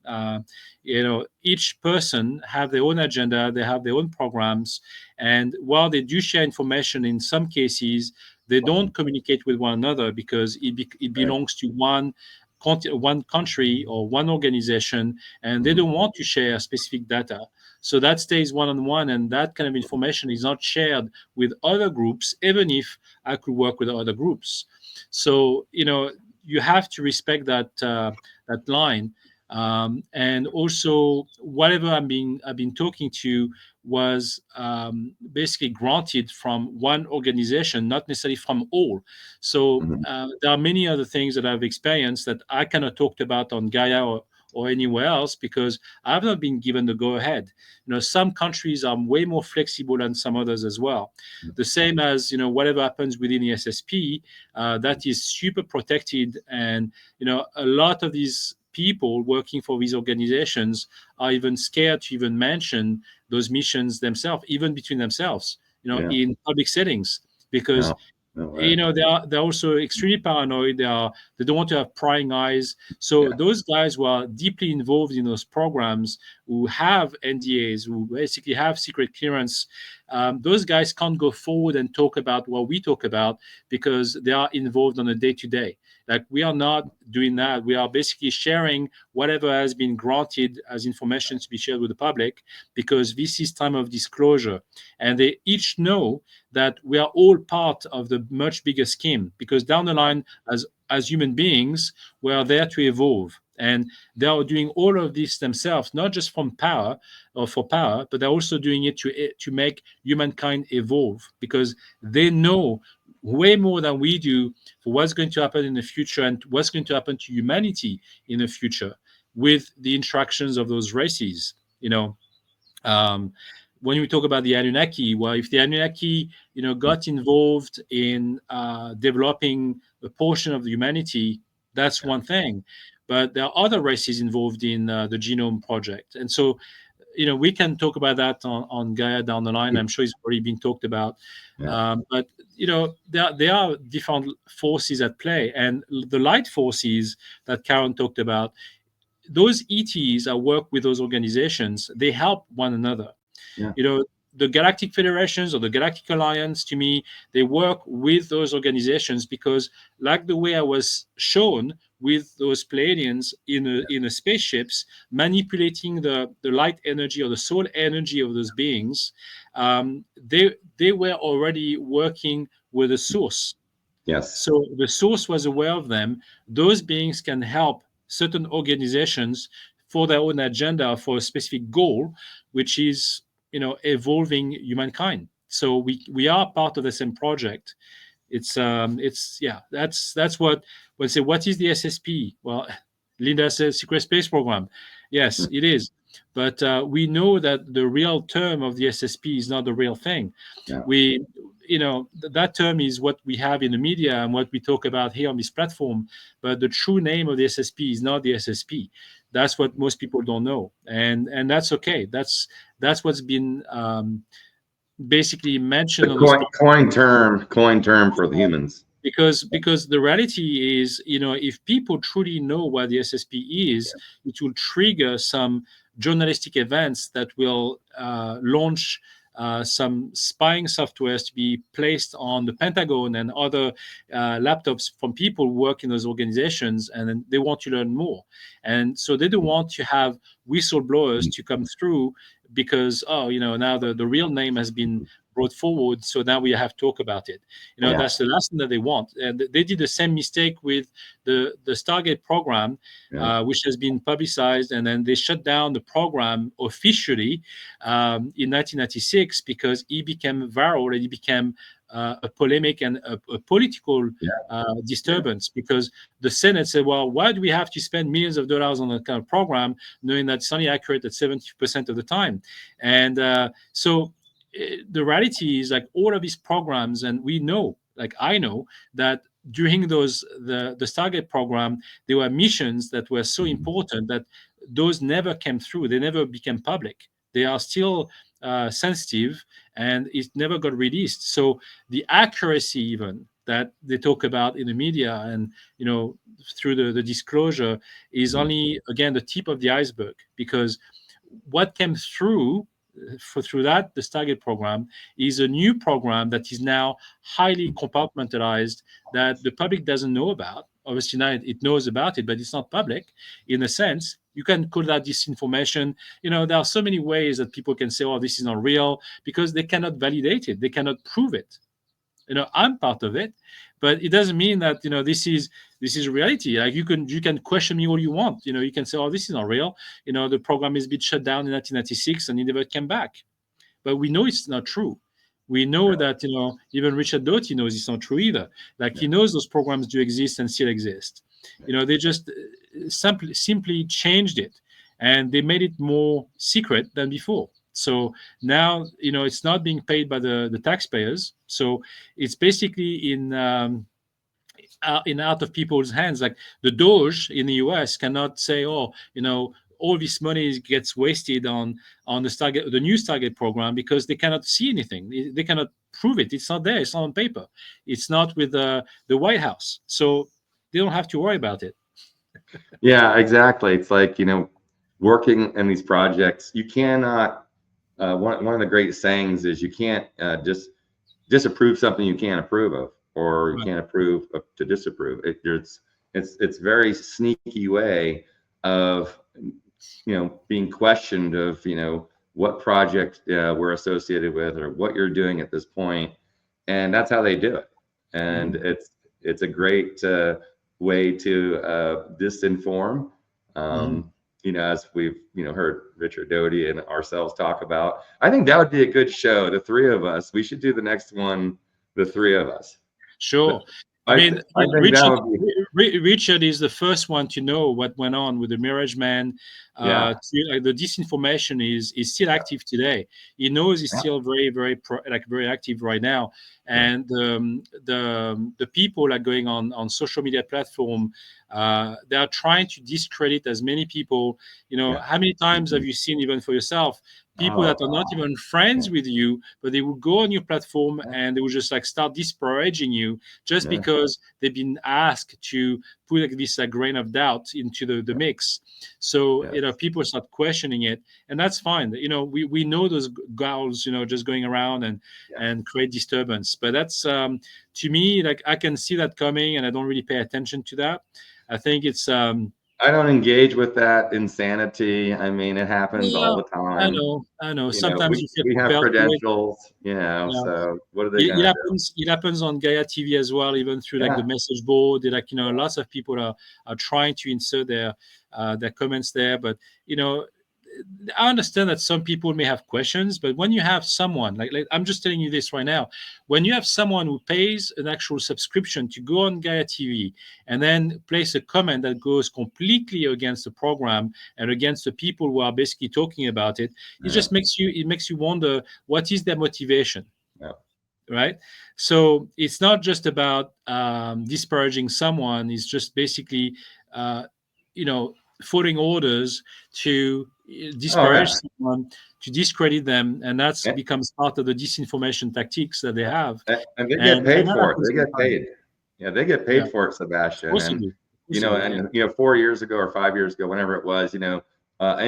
Each person have their own agenda, they have their own programs. And while they do share information, in some cases, they don't communicate with one another, because it belongs to one country or one organization, and they don't want to share specific data. So that stays one-on-one, and that kind of information is not shared with other groups, even if I could work with other groups. So you have to respect that line. And also, whatever I've been talking to was basically granted from one organization, not necessarily from all. So there are many other things that I've experienced that I cannot talk about on Gaia or anywhere else, because I've not been given the go-ahead. Some countries are way more flexible than some others as well. The same as whatever happens within the SSP, that is super protected, and a lot of these people working for these organizations are even scared to even mention those missions themselves, even between themselves, Yeah. in public settings, because You know, they're also extremely paranoid. They don't want to have prying eyes. So those guys who are deeply involved in those programs, who have NDAs, who basically have secret clearance, those guys can't go forward and talk about what we talk about because they are involved on a day-to-day. Like, we are not doing that. We are basically sharing whatever has been granted as information to be shared with the public, because this is time of disclosure, and they each know that we are all part of the much bigger scheme, because down the line, as human beings, we are there to evolve, and they are doing all of this themselves, not just from power or for power, but they're also doing it to make humankind evolve, because they know way more than we do for what's going to happen in the future and what's going to happen to humanity in the future with the interactions of those races. You know, when we talk about the Anunnaki, well, if the Anunnaki, you know, got involved in developing a portion of humanity, that's one thing. But there are other races involved in the Genome Project, and so, you know, we can talk about that on Gaia down the line. I'm sure it's already been talked about. But, you know, there are different forces at play, and the light forces that Karen talked about, those ETs that work with those organizations, they help one another. You know, the Galactic Federations or the Galactic Alliance, to me, they work with those organizations because, like the way I was shown with those Pleiadians in a spaceships, manipulating the light energy or the soul energy of those beings, they were already working with the source. So the source was aware of them. Those beings can help certain organizations for their own agenda, for a specific goal, which is, you know, evolving humankind. So we are part of the same project. It's yeah, that's what when say what is the SSP? Well, Linda says secret space program. Yes, it is. But we know that the real term of the SSP is not the real thing. We, you know, that term is what we have in the media and what we talk about here on this platform. But the true name of the SSP is not the SSP. That's what most people don't know, and that's okay. That's what's been basically mentioned The on this coin term for the humans. because the reality is, you know, if people truly know what the SSP is, it will trigger some journalistic events that will launch some spying softwares to be placed on the Pentagon and other laptops from people who work in those organizations, and then they want to learn more. And so they don't want to have whistleblowers to come through because, oh, you know, now the real name has been brought forward, so now we have to talk about it. You know, that's the last thing that they want. And they did the same mistake with the Stargate program, which has been publicized, and then they shut down the program officially in 1996 because he became viral and he became a polemic and a political disturbance, because the Senate said, well, why do we have to spend millions of dollars on a kind of program knowing that it's only accurate at 70% of the time? And so the reality is, like, all of these programs, and we know, like I know, that during the Stargate program, there were missions that were so important that those never came through. They never became public. They are still sensitive, and it never got released. So the accuracy even that they talk about in the media and, you know, through the disclosure is only, again, the tip of the iceberg, because what came through that the Stargate program is a new program that is now highly compartmentalized, that the public doesn't know about. Obviously now it knows about it, but it's not public. In a sense, you can call that disinformation. You know, there are so many ways that people can say, oh, this is not real, because they cannot validate it, they cannot prove it. You know, I'm part of it, but it doesn't mean that, you know, this is reality. Like, you can question me all you want. You know, you can say, oh, this is not real. You know, the program has been shut down in 1996 and it never came back. But we know it's not true. We know that, you know, even Richard Doty knows it's not true either. Like, he knows those programs do exist and still exist. You know, they just simply changed it, and they made it more secret than before. So now, you know, it's not being paid by the taxpayers. So it's basically in out of people's hands. Like, the Doge in the US cannot say, oh, you know, all this money gets wasted on the new Stargate program because they cannot see anything. They cannot prove it. It's not there. It's not on paper. It's not with the White House. So they don't have to worry about it. Yeah, exactly. It's like, working in these projects, you cannot, one of the great sayings is you can't just disapprove something you can't approve of, or you can't approve of, to disapprove. It's very sneaky way of, being questioned of, what project we're associated with or what you're doing at this point. And that's how they do it. And it's a great way to disinform. As we've heard Richard Doty and ourselves talk about. I think that would be a good show. The three of us. We should do the next one. The three of us. Sure. I mean, Richard is the first one to know what went on with the Mirage Man. The disinformation is still active today. He knows it's still very, very very active right now. And the people are going on social media platform. They are trying to discredit as many people. How many times have you seen, even for yourself, people that are not even friends with you, but they will go on your platform and they will just start disparaging you just because they've been asked to put this grain of doubt into the mix. So people start questioning it, and that's fine. We know those girls just going around and create disturbance, but that's to me, I can see that coming, and I don't really pay attention to that. I think it's I don't engage with that insanity. I mean, it happens all the time. I know. Sometimes we have credentials, so what are they going to do? It happens on Gaia TV as well, even through the message board. Lots of people are trying to insert their comments there, but I understand that some people may have questions, but when you have someone like I'm just telling you this right now, when you have someone who pays an actual subscription to go on Gaia TV and then place a comment that goes completely against the program and against the people who are basically talking about it, it just makes you wonder, what is their motivation? Right? So it's not just about disparaging someone. It's just basically following orders to disparage someone, to discredit them, and that becomes part of the disinformation tactics that they have. And they get paid for it. They get paid. Yeah, they get paid for it, Sebastian. And 4 years ago or 5 years ago, whenever it was, an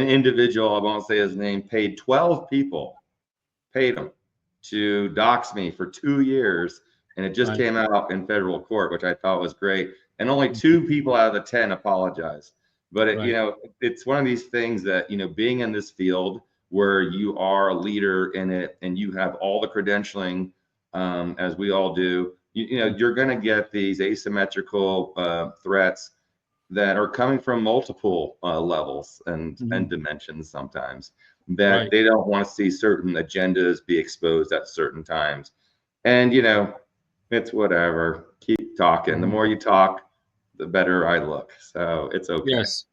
individual, I won't say his name, paid 12 people, paid them to dox me for 2 years, and it just came out in federal court, which I thought was great. And only 2 people out of the 10 apologized. But it's one of these things that being in this field where you are a leader in it and you have all the credentialing, as we all do, you're going to get these asymmetrical threats that are coming from multiple levels and dimensions sometimes, that they don't want to see certain agendas be exposed at certain times. And it's whatever. Keep talking. The more you talk, the better I look. So it's okay. Yes.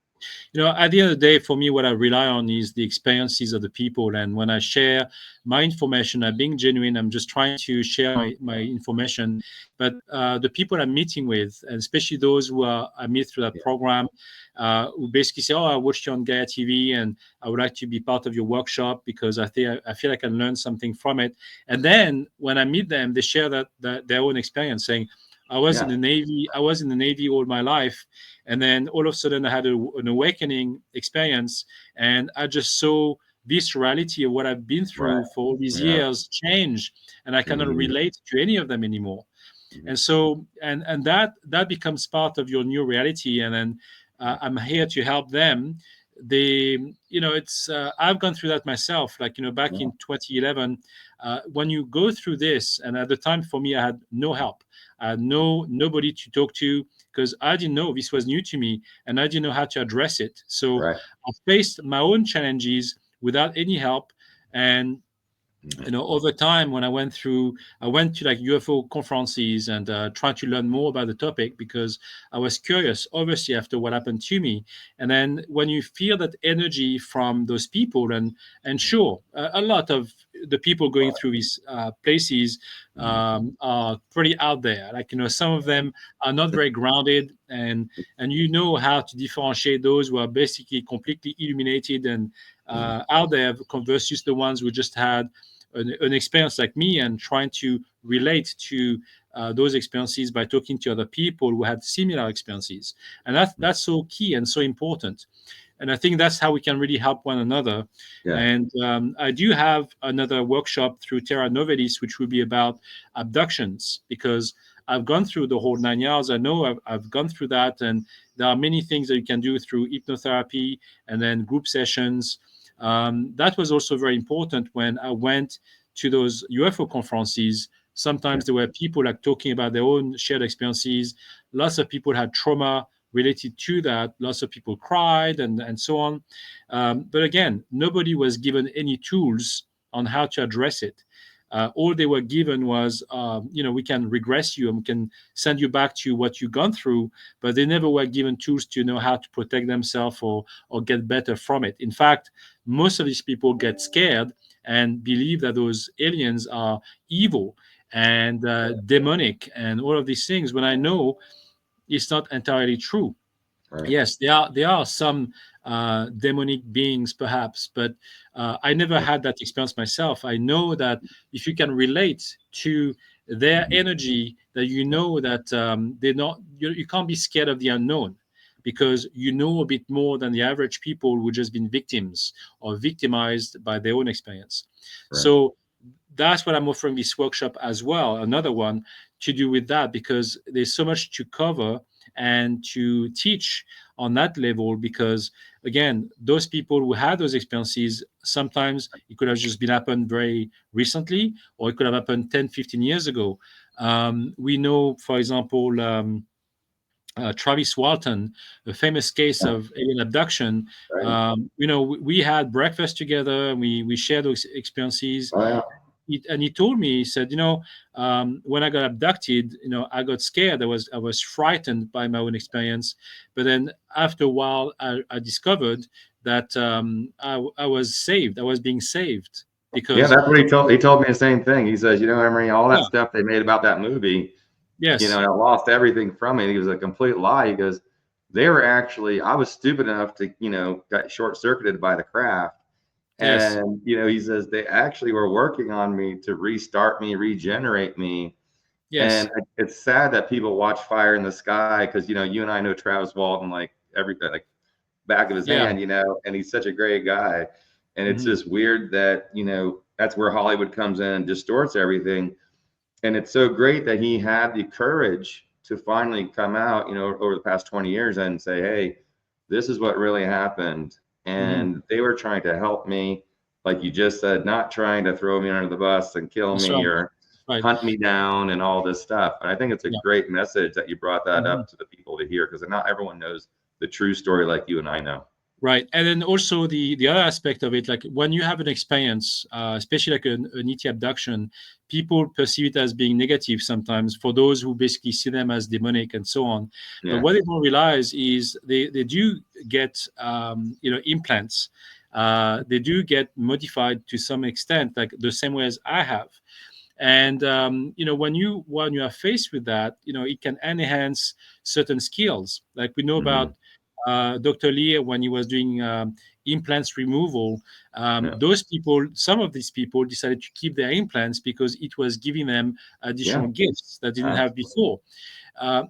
At the end of the day, for me, what I rely on is the experiences of the people. And when I share my information, I'm being genuine. I'm just trying to share my information. But the people I'm meeting with, and especially those who I meet through that program, who basically say, "Oh, I watched you on Gaia TV, and I would like to be part of your workshop because I feel like I can learn something from it." And then when I meet them, they share that their own experience, saying, I was in the Navy all my life, and then all of a sudden I had an awakening experience, and I just saw this reality of what I've been through for all these years change, and I cannot relate to any of them anymore. And so and that becomes part of your new reality, and then I'm here to help them. It's I've gone through that myself, back in 2011, when you go through this, and at the time for me I had no help. I had nobody to talk to, because I didn't know, this was new to me, and I didn't know how to address it. So I faced my own challenges without any help. And over time, when I went to UFO conferences and tried to learn more about the topic, because I was curious, obviously, after what happened to me. And then when you feel that energy from those people, and sure, a lot of the people going through these places are pretty out there. Like, some of them are not very grounded, and you know how to differentiate those who are basically completely illuminated and out there versus the ones who just had an experience like me and trying to relate to those experiences by talking to other people who had similar experiences. And that's so key and so important. And I think that's how we can really help one another. Yeah. And I do have another workshop through Terra Novedis, which will be about abductions, because I've gone through the whole 9 years. I know I've gone through that, and there are many things that you can do through hypnotherapy and then group sessions. That was also very important when I went to those UFO conferences. Sometimes there were people like talking about their own shared experiences. Lots of people had trauma related to that. Lots of people cried and so on. But again, nobody was given any tools on how to address it. All they were given was, we can regress you and we can send you back to what you've gone through, but they never were given tools to know how to protect themselves or get better from it. In fact, most of these people get scared and believe that those aliens are evil and demonic and all of these things, when I know it's not entirely true. Right. Yes, there are some demonic beings, perhaps, but I never had that experience myself. I know that if you can relate to their energy, that you know that they're not. You can't be scared of the unknown, because you know a bit more than the average people who just been victims or victimized by their own experience. Right. So that's what I'm offering this workshop as well. Another one to do with that, because there's so much to cover and to teach on that level, because again, those people who had those experiences, sometimes it could have just been happened very recently, or it could have happened 10-15 years ago. We know, for example, Travis Walton, a famous case of alien abduction. Right. We had breakfast together, and we shared those experiences. Oh, yeah. He told me, he said, when I got abducted, I got scared. I was frightened by my own experience. But then after a while, I discovered that I was saved. I was being saved Yeah, because, that's what he told. He told me the same thing. He says, Emery, all that yeah, stuff they made about that movie, yes, I lost everything from it. He was a complete lie. He goes, they were actually, I was stupid enough to, got short circuited by the craft. yes, And, he says they actually were working on me to restart me, regenerate me. yes, And it's sad that people watch Fire in the Sky, because, you and I know Travis Walton, like everything, like back of his yeah, hand, and he's such a great guy. And it's mhm, just weird that, that's where Hollywood comes in and distorts everything. And it's so great that he had the courage to finally come out, over the past 20 years and say, hey, this is what really happened. mhm. And they were trying to help me, like you just said, not trying to throw me under the bus and kill That's me right, or right, hunt me down and all this stuff. And I think it's a yeah. great message that you brought that Mhm. up to the people to hear, because not everyone knows the true story like you and I know. Right, and then also the other aspect of it, like when you have an experience, especially like an ET abduction, people perceive it as being negative sometimes for those who basically see them as demonic and so on. But Yeah. what they don't realize is they do get implants. They do get modified to some extent, like the same way as I have. And when you are faced with that, it can enhance certain skills. Like we know Mm-hmm. about Dr. Lee, when he was doing implants removal, Yeah. some of these people decided to keep their implants because it was giving them additional Yeah. gifts that they didn't have before.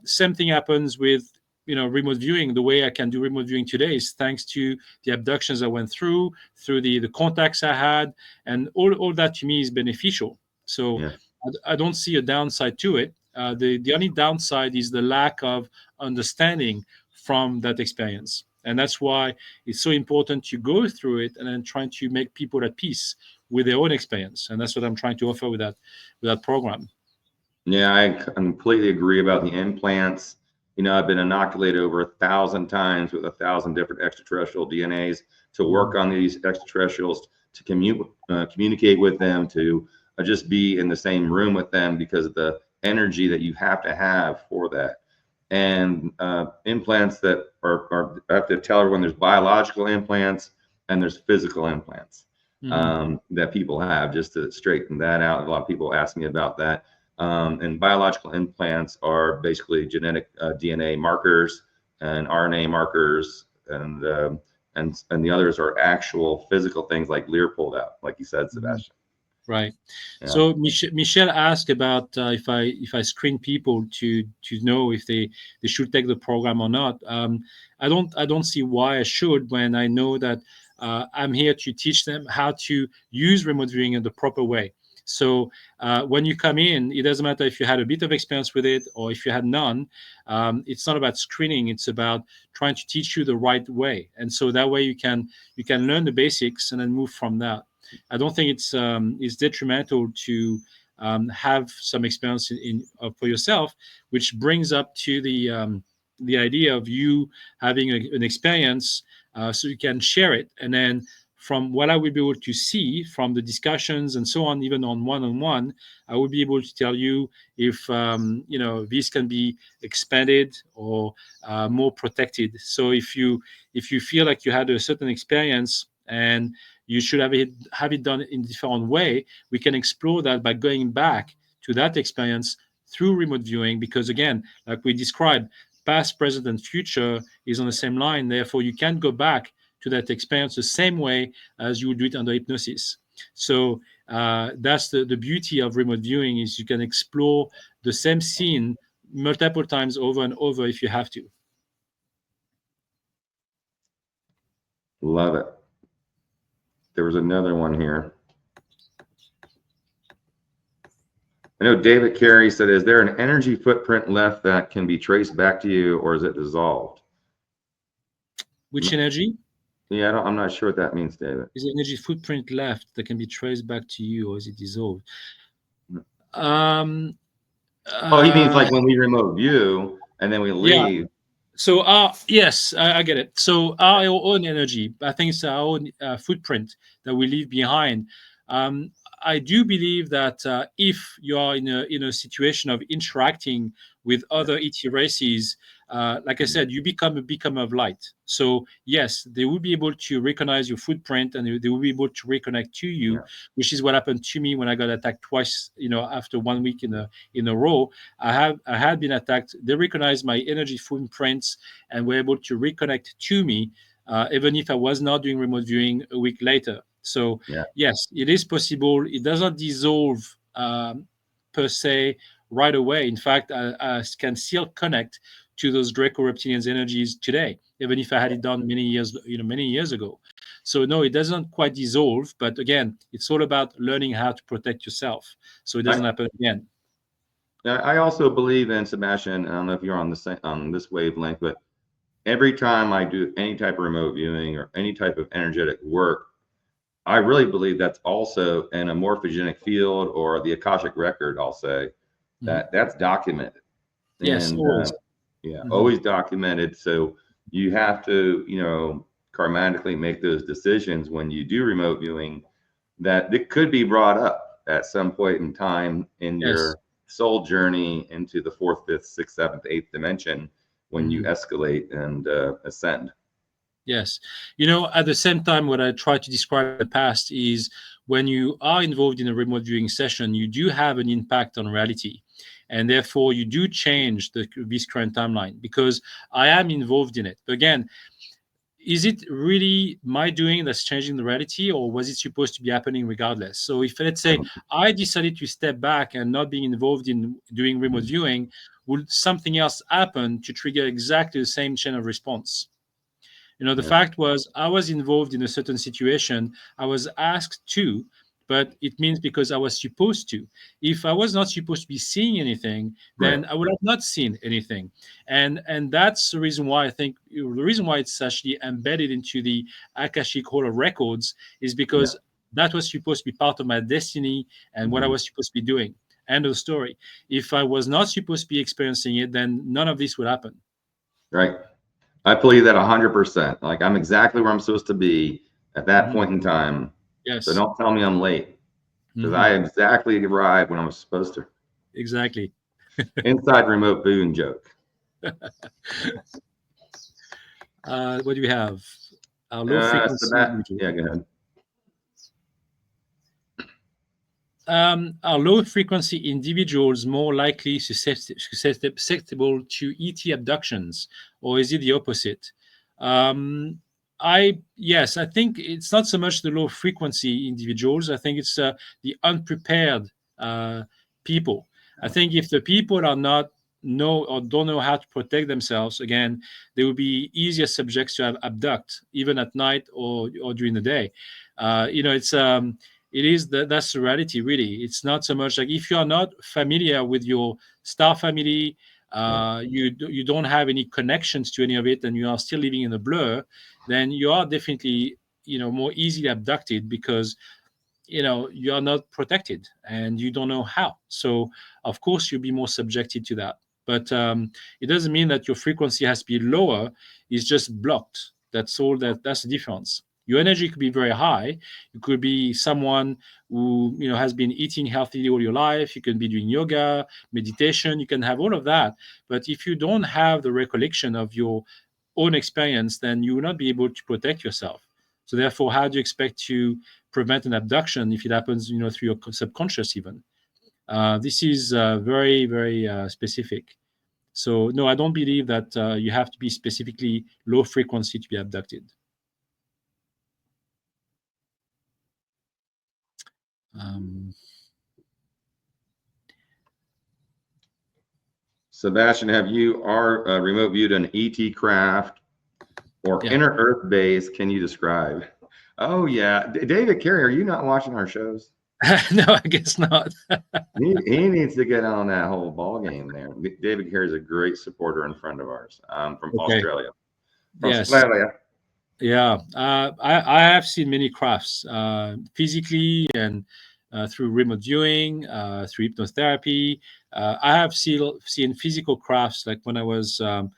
Same thing happens with remote viewing. The way I can do remote viewing today is thanks to the abductions I went through the contacts I had, and all that to me is beneficial. So Yeah. I don't see a downside to it. The only downside is the lack of understanding from that experience. And that's why it's so important to go through it and then trying to make people at peace with their own experience. And that's what I'm trying to offer with that program. Yeah, I completely agree about the implants. I've been inoculated over 1,000 times with 1,000 different extraterrestrial DNAs to work on these extraterrestrials, to communicate with them, to just be in the same room with them, because of the energy that you have to have for that. And implants that are I have to tell everyone, there's biological implants and there's physical implants. that people have, just to straighten that out. A lot of people ask me about that. And biological implants are basically genetic DNA markers and RNA markers, and the others are actual physical things like Lear pulled out, like you said, Sebastian. Right. Yeah. So Michelle asked about if I screen people to know if they should take the program or not. I don't see why I should, when I know that I'm here to teach them how to use remote viewing in the proper way. So when you come in, it doesn't matter if you had a bit of experience with it or if you had none. It's not about screening. It's about trying to teach you the right way. And so that way you can learn the basics and then move from that. I don't think it's detrimental to have some experience for yourself, which brings up to the idea of you having an experience, so you can share it. And then from what I will be able to see from the discussions and so on, even on one-on-one, I will be able to tell you if this can be expanded or more protected. So if you feel like you had a certain experience and you should have it done in a different way, we can explore that by going back to that experience through remote viewing, because again, like we described, past, present, and future is on the same line. Therefore, you can go back to that experience the same way as you would do it under hypnosis. So that's the beauty of remote viewing, is you can explore the same scene multiple times over and over if you have to. Love it. There was another one here. I know David Carey said, is there an energy footprint left that can be traced back to you, or is it dissolved? Which energy? Yeah, I'm not sure what that means, David. Is there energy footprint left that can be traced back to you, or is it dissolved? He means like when we remote view and then we leave. Yeah. So yes, I get it. So our own energy, I think it's our own footprint that we leave behind. I do believe that if you are in a situation of interacting with other ET races, like I said, you become a beacon of light. So yes, they will be able to recognize your footprint, and they will be able to reconnect to you, which is what happened to me when I got attacked twice. After 1 week in a row, I had been attacked. They recognized my energy footprints and were able to reconnect to me, even if I was not doing remote viewing a week later. So yes, it is possible. It does not dissolve per se right away. In fact, I can still connect to those Draco-Reptilians energies today, even if I had it done many years ago. So no, it doesn't quite dissolve. But again, it's all about learning how to protect yourself so it doesn't happen again. I also believe in, Sebastian, I don't know if you're on this wavelength, but every time I do any type of remote viewing or any type of energetic work, I really believe that's also in a morphogenic field, or the Akashic record, I'll say, that's documented. Yes, and always. Always documented. So you have to, karmatically make those decisions when you do remote viewing, that it could be brought up at some point in time in your soul journey into the 4th, 5th, 6th, 7th, 8th dimension, when you escalate and ascend. Yes. At the same time, what I try to describe in the past is when you are involved in a remote viewing session, you do have an impact on reality. And therefore, you do change this current timeline, because I am involved in it. Again, is it really my doing that's changing the reality, or was it supposed to be happening regardless? So if, let's say, I decided to step back and not being involved in doing remote viewing, would something else happen to trigger exactly the same chain of response? The fact was, I was involved in a certain situation. I was asked to, but it means because I was supposed to. If I was not supposed to be seeing anything, then I would have not seen anything. And that's the reason why I think the reason why it's actually embedded into the Akashic Hall of Records is because that was supposed to be part of my destiny and what I was supposed to be doing. End of the story. If I was not supposed to be experiencing it, then none of this would happen. Right. I believe that 100%. Like, I'm exactly where I'm supposed to be at that point in time. Yes. So don't tell me I'm late, because I exactly arrived when I was supposed to. Exactly. Inside remote viewing joke. What do we have? Our low frequency. Yeah, go ahead. are low frequency individuals more likely susceptible to ET abductions, or is it the opposite? Yes, I think it's not so much the low frequency individuals. I think it's the unprepared people. I think if the people are not know or don't know how to protect themselves, again, they will be easier subjects to have abduct, even at night or during the day. That's the reality, really. It's not so much like if you are not familiar with your star family, you don't have any connections to any of it, and you are still living in a blur, then you are definitely more easily abducted because you are not protected and you don't know how. So of course you'll be more subjected to that. But it doesn't mean that your frequency has to be lower. It's just blocked. That's all. That's the difference. Your energy could be very high. You could be someone who has been eating healthily all your life. You can be doing yoga, meditation. You can have all of that. But if you don't have the recollection of your own experience, then you will not be able to protect yourself. So therefore, how do you expect to prevent an abduction if it happens, through your subconscious even? This is very, very specific. So no, I don't believe that you have to be specifically low frequency to be abducted. Sébastien, have you remote viewed an ET craft or inner Earth base? Can you describe? Oh yeah, David Carey, are you not watching our shows? No, I guess not. he needs to get on that whole ball game there. David Carey is a great supporter and friend of ours from Australia. From Australia. Yeah, I have seen many crafts physically and through remote viewing, through hypnotherapy. I have seen physical crafts, like when I was, in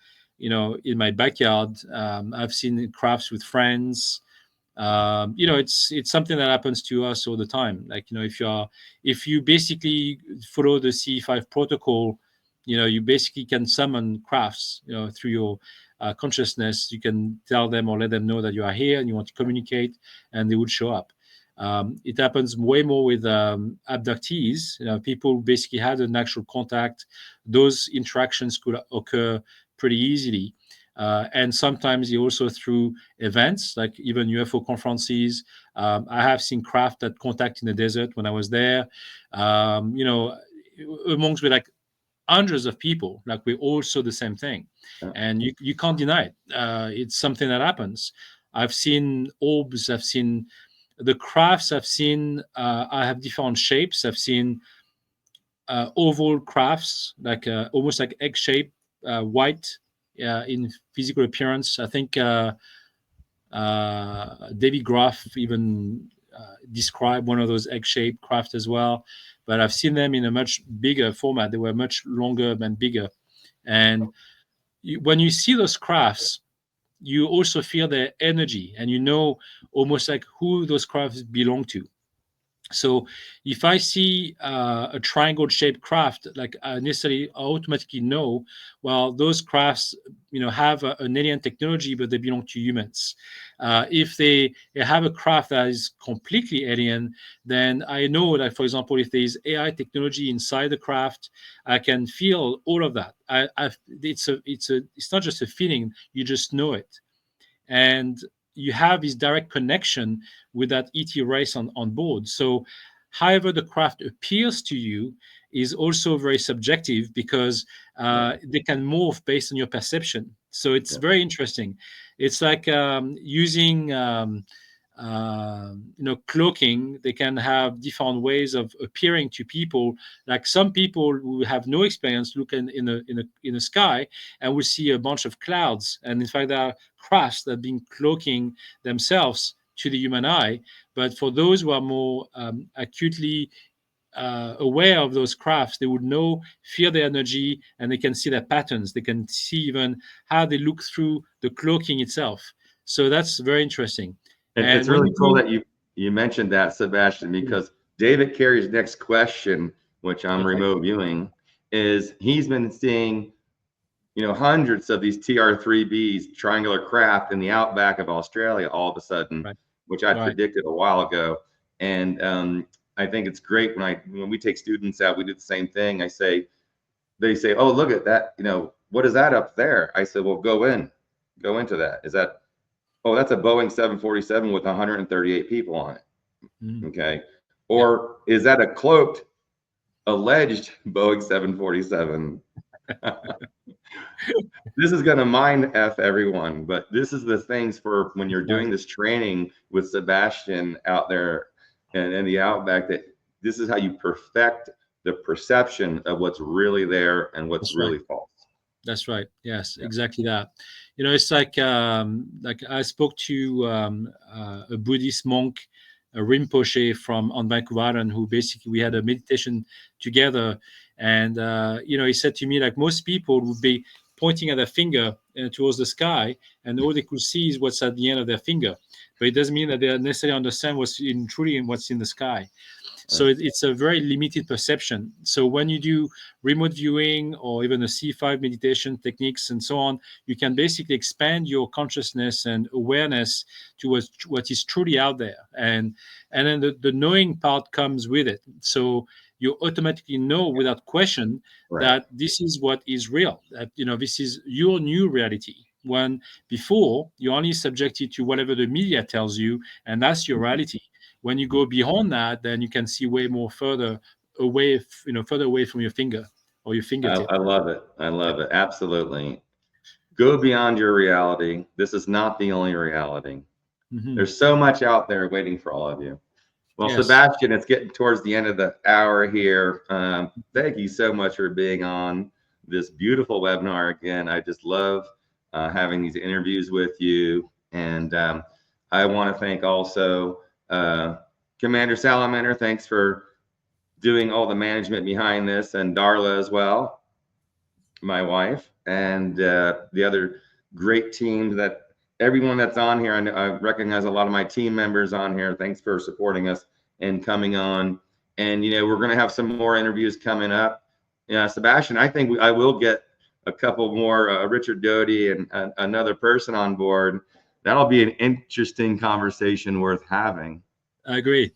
my backyard. I've seen crafts with friends. It's something that happens to us all the time. Like, if you basically follow the C5 protocol, you basically can summon crafts, through your consciousness. You can tell them or let them know that you are here and you want to communicate, and they would show up. It happens way more with abductees. People basically had an actual contact. Those interactions could occur pretty easily. And sometimes also through events, like even UFO conferences. I have seen craft that contact in the desert when I was there. Amongst with like hundreds of people, like we all saw the same thing, and you can't deny it. It's something that happens. I've seen orbs. I've seen the crafts. I've seen. I have different shapes. I've seen oval crafts, like almost like egg shape, white. In physical appearance. I think David Graff even described one of those egg-shaped craft as well. But I've seen them in a much bigger format. They were much longer and bigger. And when you see those crafts, you also feel their energy, and almost like who those crafts belong to. So if I see a triangle-shaped craft, like I necessarily automatically know, well, those crafts, have an alien technology, but they belong to humans. If they have a craft that is completely alien, then I know that, for example, if there is AI technology inside the craft, I can feel all of that. It's not just a feeling; you just know it, and you have this direct connection with that ET race on board. So however the craft appears to you is also very subjective, because they can morph based on your perception. So it's very interesting. It's like using cloaking. They can have different ways of appearing to people. Like some people who have no experience look in the sky and will see a bunch of clouds, and in fact there are crafts that have been cloaking themselves to the human eye. But for those who are more acutely aware of those crafts, they would feel the energy, and they can see their patterns. They can see even how they look through the cloaking itself. So that's very interesting. And it's really cool that you mentioned that, Sébastien, because David Carey's next question, which I'm remote viewing, is he's been seeing, hundreds of these TR3Bs, triangular craft, in the outback of Australia all of a sudden, which I predicted a while ago. And I think it's great when we take students out, we do the same thing. They say, oh, look at that, what is that up there? I said, well, go into that. Is that, oh, that's a Boeing 747 with 138 people on it. Okay. Or is that a cloaked, alleged Boeing 747? This is going to mind F everyone, but this is the things for when you're doing this training with Sébastien out there and in the Outback, that this is how you perfect the perception of what's really there and what's really false. That's right. Yes, exactly that. It's like I spoke to a Buddhist monk, a Rinpoche from on Vancouver Island, who basically we had a meditation together, and he said to me, like, most people would be pointing at their finger towards the sky, and all they could see is what's at the end of their finger, but it doesn't mean that they necessarily understand what's truly in what's in the sky. So it's a very limited perception. So when you do remote viewing or even a C5 meditation techniques and so on, you can basically expand your consciousness and awareness to what is truly out there. And then the knowing part comes with it. So you automatically know without question that this is what is real, that, this is your new reality. When before, you're only subjected to whatever the media tells you, and that's your reality. When you go beyond that, then you can see way more further away from your finger or your fingertip. I love it. I love it. Absolutely. Go beyond your reality. This is not the only reality. There's so much out there waiting for all of you. Well, yes. Sébastien, it's getting towards the end of the hour here. Thank you so much for being on this beautiful webinar again. I just love having these interviews with you. And I want to thank also Commander Salamander. Thanks for doing all the management behind this, and Darla as well, my wife, and the other great teams that everyone that's on here. I recognize a lot of my team members on here. Thanks for supporting us and coming on. And we're going to have some more interviews coming up. Sébastien, I think I will get a couple more, Richard Doty and another person on board. That'll be an interesting conversation worth having. I agree.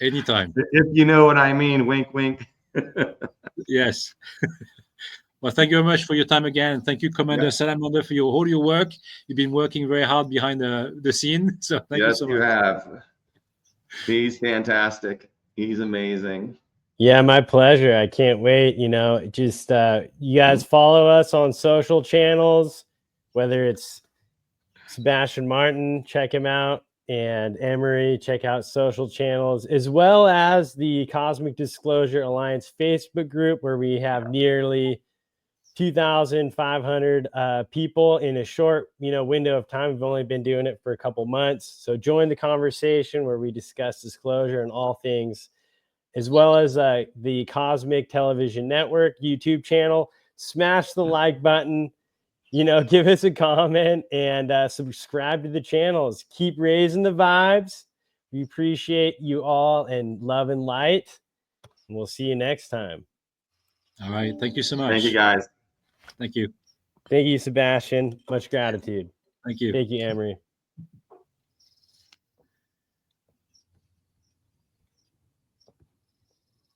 Anytime. If you know what I mean, wink, wink. Yes. Well, thank you very much for your time again. Thank you, Commander Salamander, for all your work. You've been working very hard behind the scene. So thank you so much. Yes, you have. He's fantastic. He's amazing. Yeah, my pleasure. I can't wait. Just you guys follow us on social channels, whether it's Sébastien Martin, check him out, and Emery, check out social channels, as well as the Cosmic Disclosure Alliance Facebook group, where we have nearly 2,500 people in a short window of time. We've only been doing it for a couple months. So join the conversation where we discuss disclosure and all things, as well as the Cosmic Television Network YouTube channel. Smash the like button, give us a comment, and subscribe to the channels. Keep raising the vibes. We appreciate you all, and love and light. And we'll see you next time. All right. Thank you so much. Thank you, guys. Thank you. Thank you, Sébastien. Much gratitude. Thank you. Thank you, Emery.